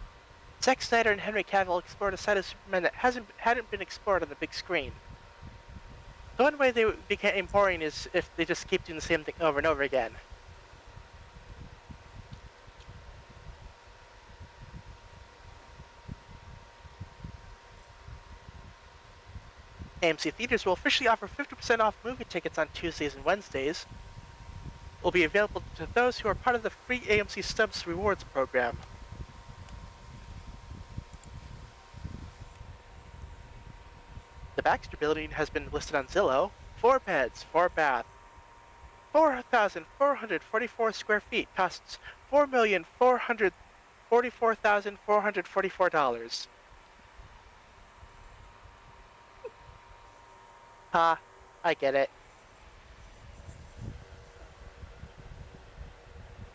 Zack Snyder and Henry Cavill explored a side of Superman that hadn't been explored on the big screen. The one way they became boring is if they just keep doing the same thing over and over again." AMC theaters will officially offer 50% off movie tickets on Tuesdays and Wednesdays. Will be available to those who are part of the free AMC Stubs Rewards program. The Baxter Building has been listed on Zillow. 4 beds, 4 bath, 4,444 square feet, costs $4,444,444. Ha, I get it.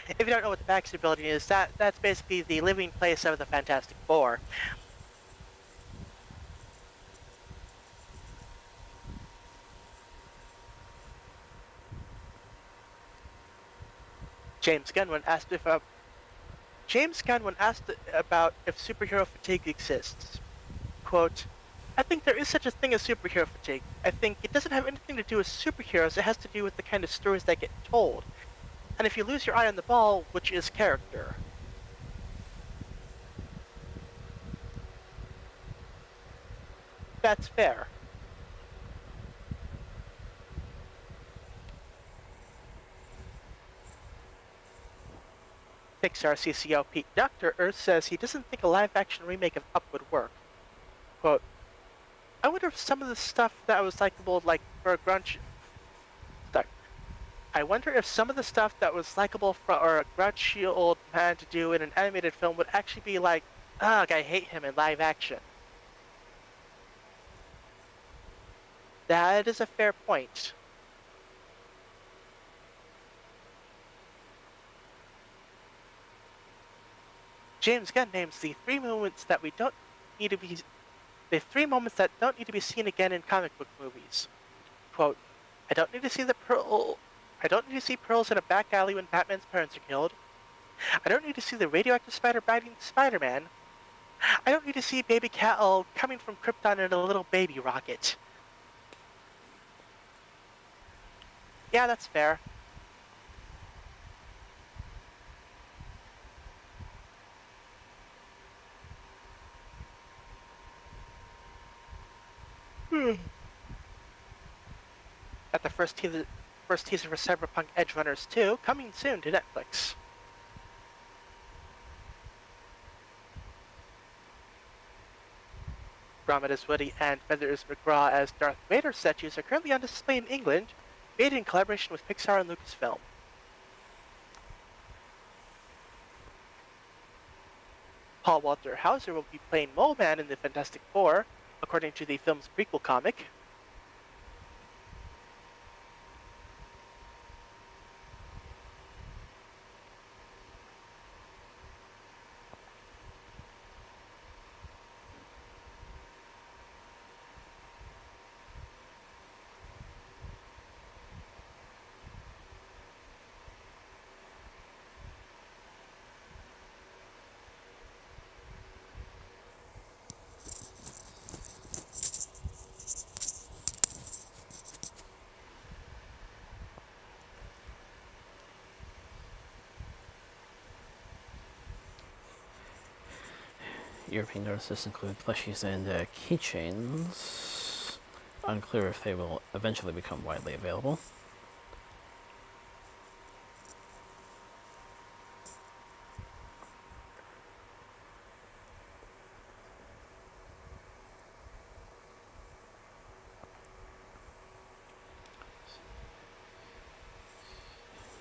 If you don't know what the Baxter Building is, that's basically the living place of the Fantastic Four. James Gunn, when asked about if superhero fatigue exists, quote, "I think there is such a thing as superhero fatigue. I think it doesn't have anything to do with superheroes. It has to do with the kind of stories that get told. And if you lose your eye on the ball, which is character." That's fair. Pixar CCO Pete Docter says he doesn't think a live-action remake of Up would work. Quote, "I wonder if some of the stuff that was likable, like for a grunge... Sorry. I wonder if some of the stuff that was likable for a grouchy old man to do in an animated film would actually be like, ugh, I hate him in live action." That is a fair point. James Gunn names the 3 moments that don't need to be seen again in comic book movies. Quote, I don't need to see pearls in a back alley when Batman's parents are killed. I don't need to see the radioactive spider biting Spider-Man. I don't need to see baby Cal coming from Krypton in a little baby rocket. Yeah, that's fair. At the first teaser for Cyberpunk Edgerunners 2, coming soon to Netflix. Gromit as Woody and Feathers McGraw as Darth Vader statues are currently on display in England, made in collaboration with Pixar and Lucasfilm. Paul Walter Hauser will be playing Mole Man in the Fantastic Four, according to the film's prequel comic.
European notices include plushies and keychains. Unclear if they will eventually become widely available.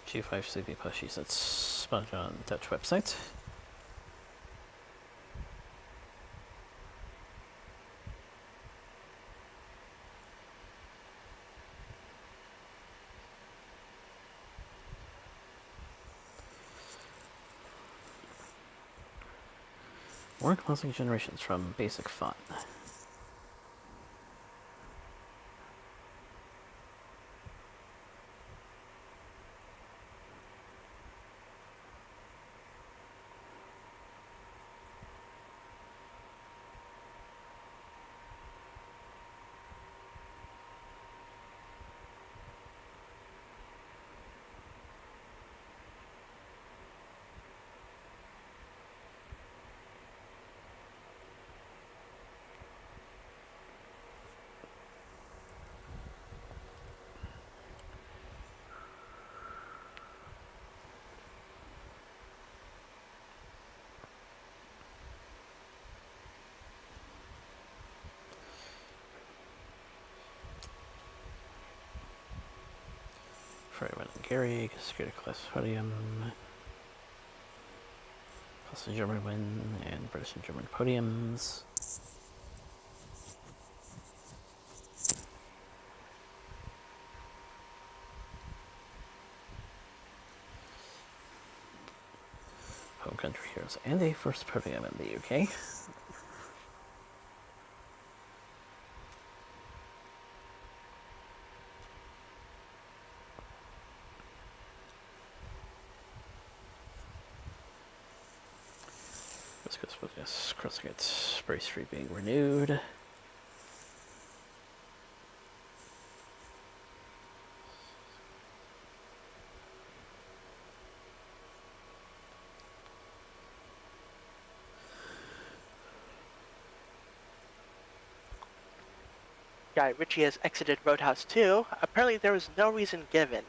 G5 Sleepy plushies that's spun on Dutch website. More classic generations from Basic Fun. Gary, security class podium, plus a German win, and British and German podiums. Home country heroes, and a first podium in the UK. West Coast Wilderness crossing at Spray Street being renewed.
Guy Ritchie has exited Roadhouse 2. Apparently there was no reason given.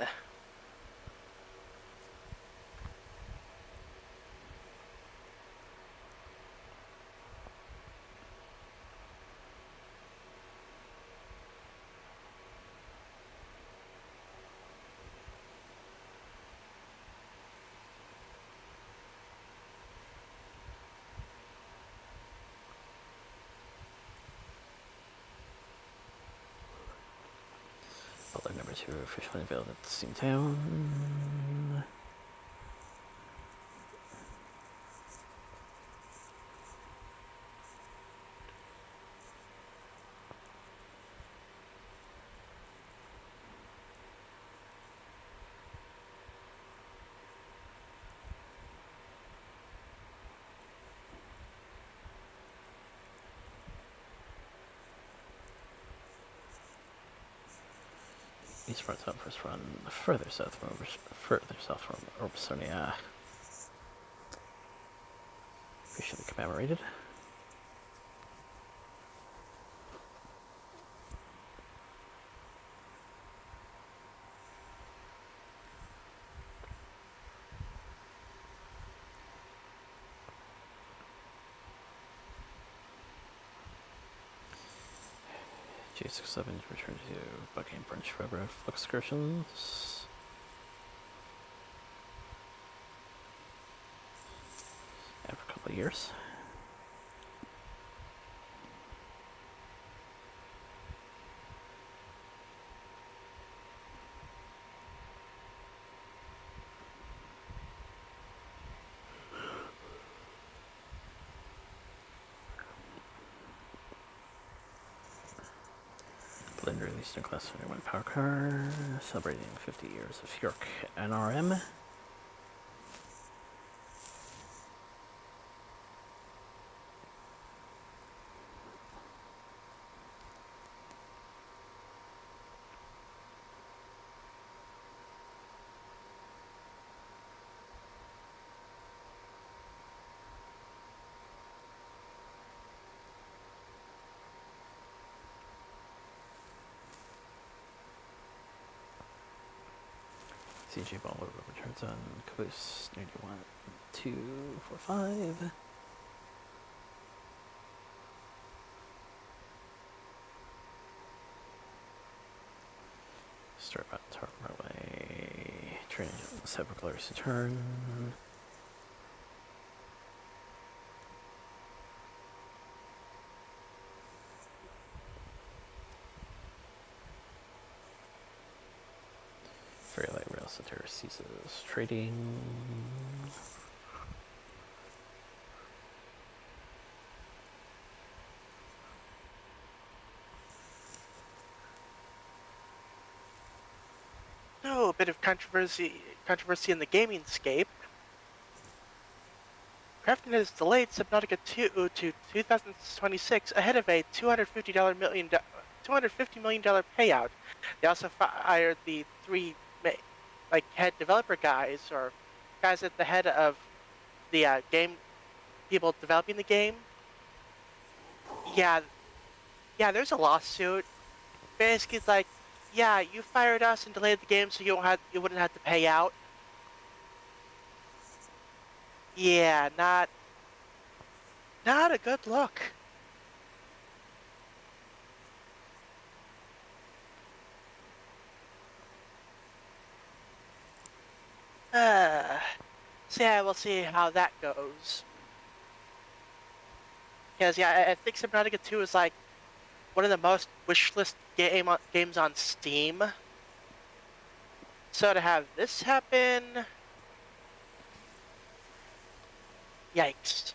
Butler number 2 officially unveiled at Steamtown. East front up first run further south from Orbisonia. Officially commemorated. J67 returned to Buckingham Branch Railroad excursions. After a couple of years. Blender released a Class 21 power car, celebrating 50 years of York NRM. CJ Baller returns on Caboose 91, 2, 4, 5. Start about Tarp Runway. Train separate colors to turn. Very light rail center ceases trading.
Oh, a bit of controversy in the gaming scape. Crafton has delayed Subnautica 2 to 2026 ahead of a $250 million payout. They also fired the 3 head developer guys, or guys at the head of the game people developing the game. Yeah, there's a lawsuit. Basically, it's like, yeah, you fired us and delayed the game so you wouldn't have to pay out. Yeah, not a good look. So yeah, we'll see how that goes. Because yeah, I think Subnautica 2 is like one of the most wishlist games on Steam. So to have this happen, yikes.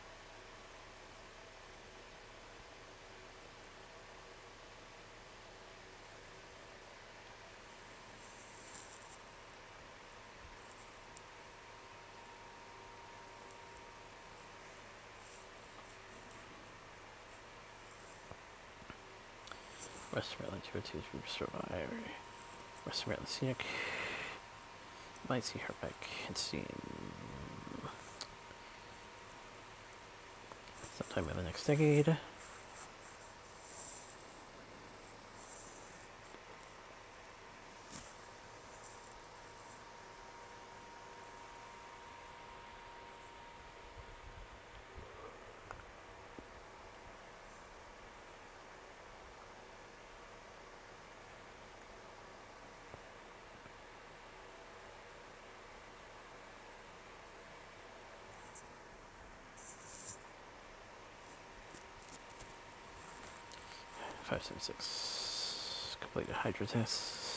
Western Island 2 to survive. Western Island Scenic. Might see her back in Steam sometime in the next decade. Five, 7, 6. Completed hydro tests.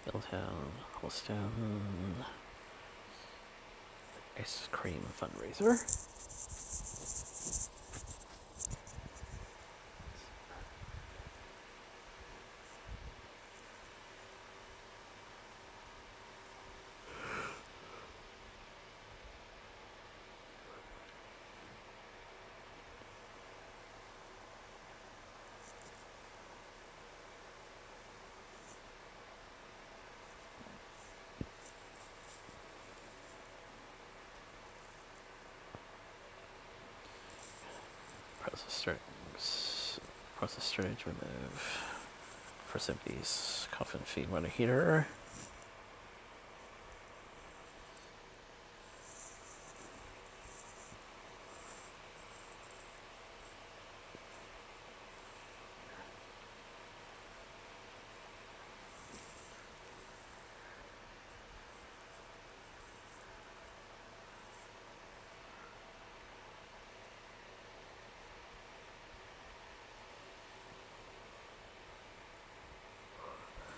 Hilltown, Holstown, ice cream fundraiser. Process storage, remove first empties, coffin feed water heater.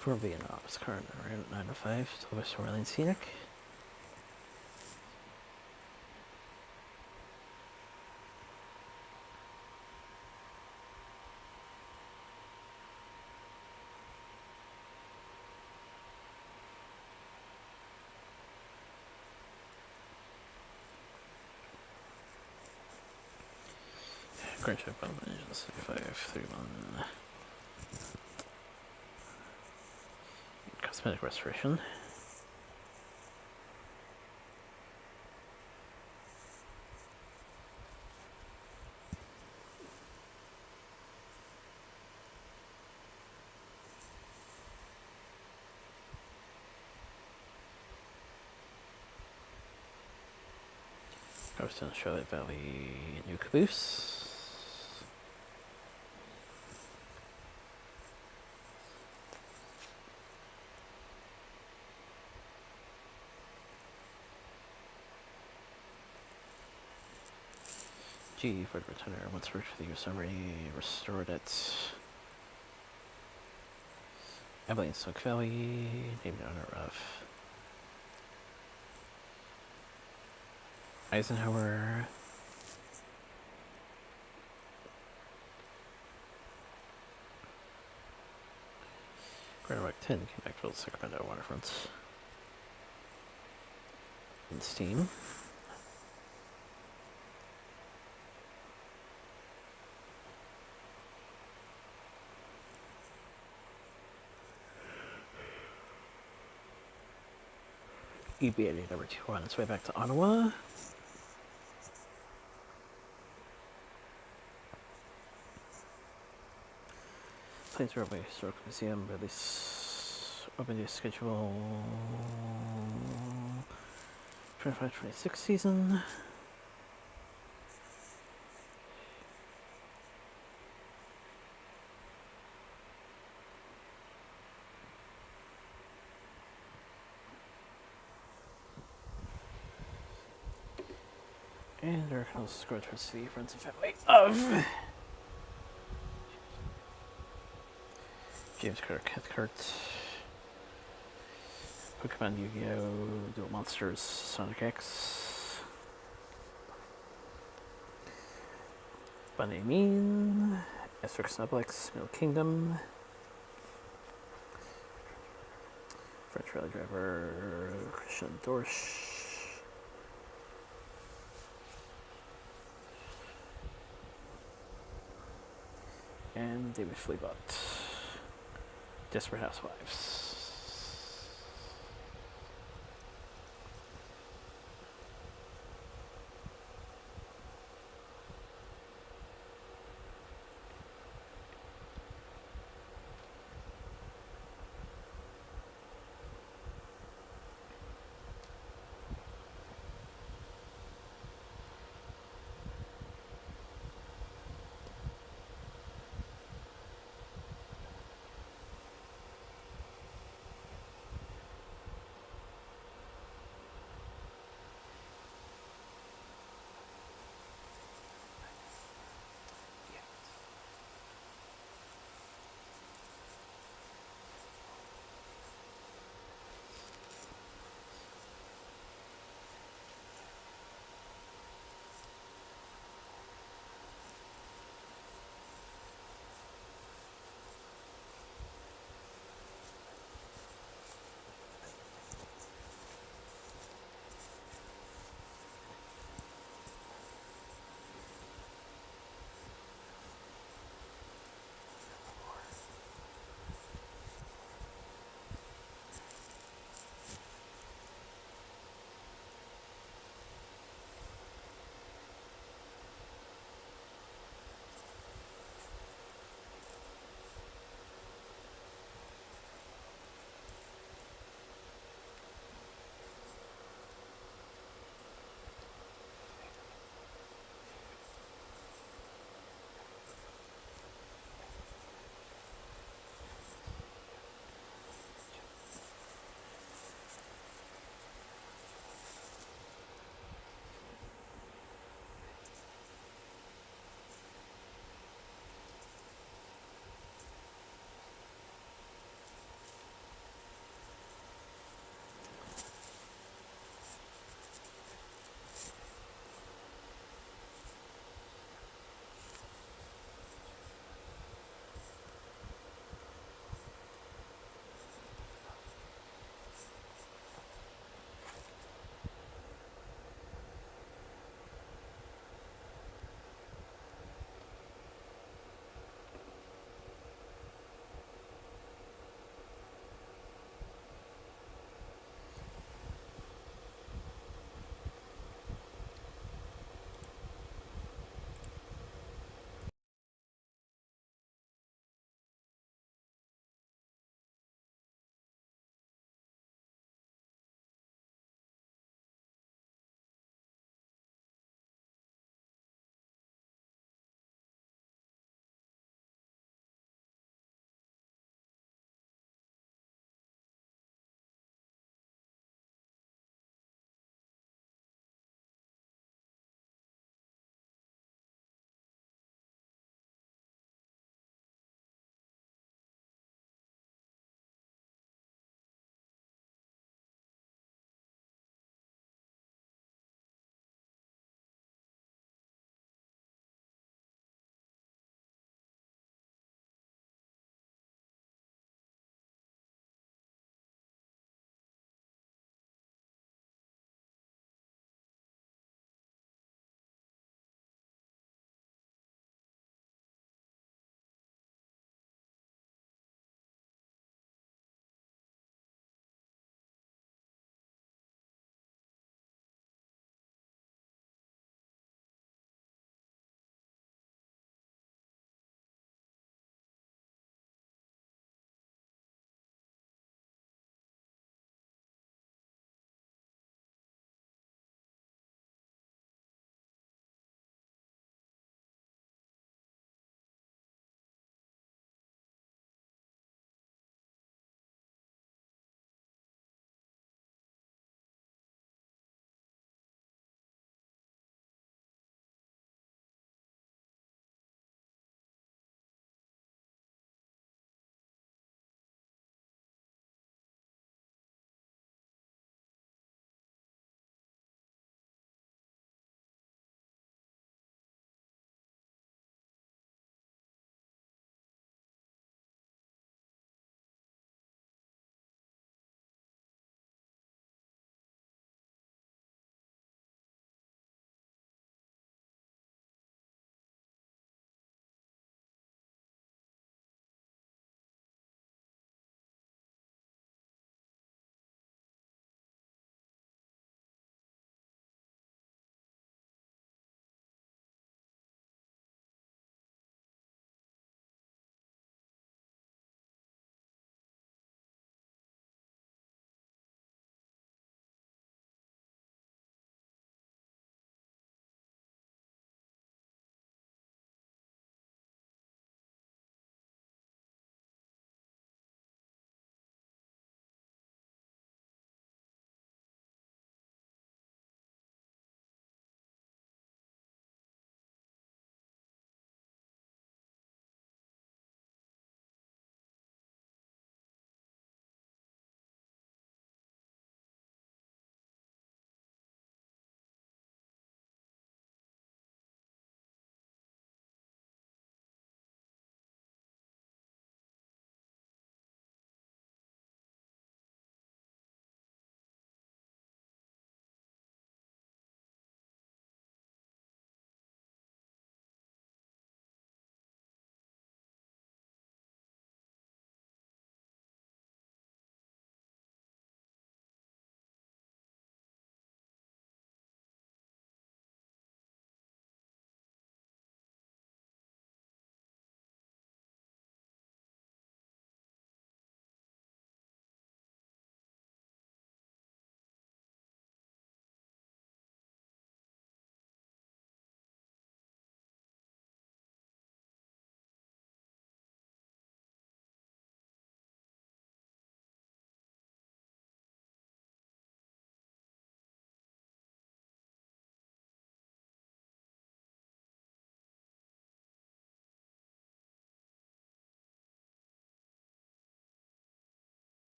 For Vietnam's current around 9 to 5 to Western Island Scenic. Grand Ship Engines 3531. Cosmetic restoration. Ghost in Charlotte Valley, new caboose. G for the returner. Once searched for the user summary, restored it. Abilene Silk Valley, named in honor of Eisenhower. Grand Rock 10 came back to the Sacramento waterfront. In Steam. EB80 number 2 on its way back to Ottawa. Plains Railway Historical Museum release open day schedule 25-26 season. And our score towards the friends and family of James Carter Cathcart, Pokemon Yu-Gi-Oh! Duel Monsters, Sonic X, Bunny Mean, Asterix Nublex, Middle Kingdom, French Rally Driver, Christian Dorsch, and David Fleabot, Desperate Housewives.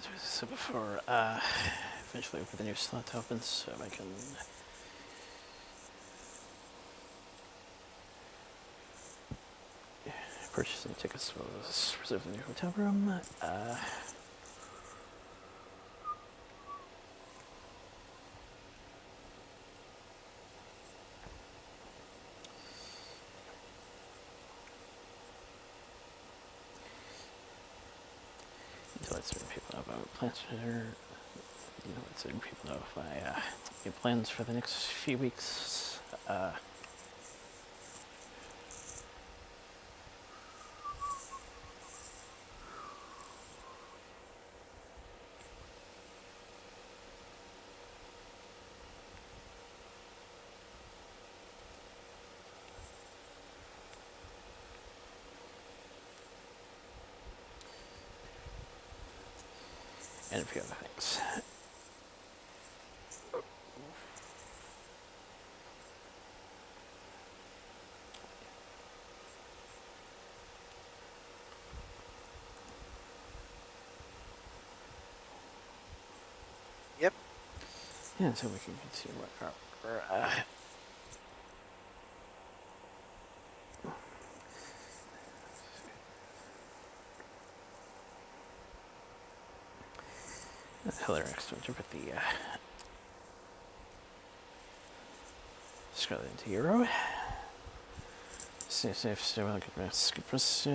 So before eventually for the new slot opens, so I can purchase any tickets as well as reserve the new hotel room. To let certain people know about plans for let certain people know of my new plans for the next few weeks. And a few other things.
Yep.
Yeah, so we can continue what hilarious to interpret the Australian to Euro. Stay safe, stay well, good rest, good rest soon.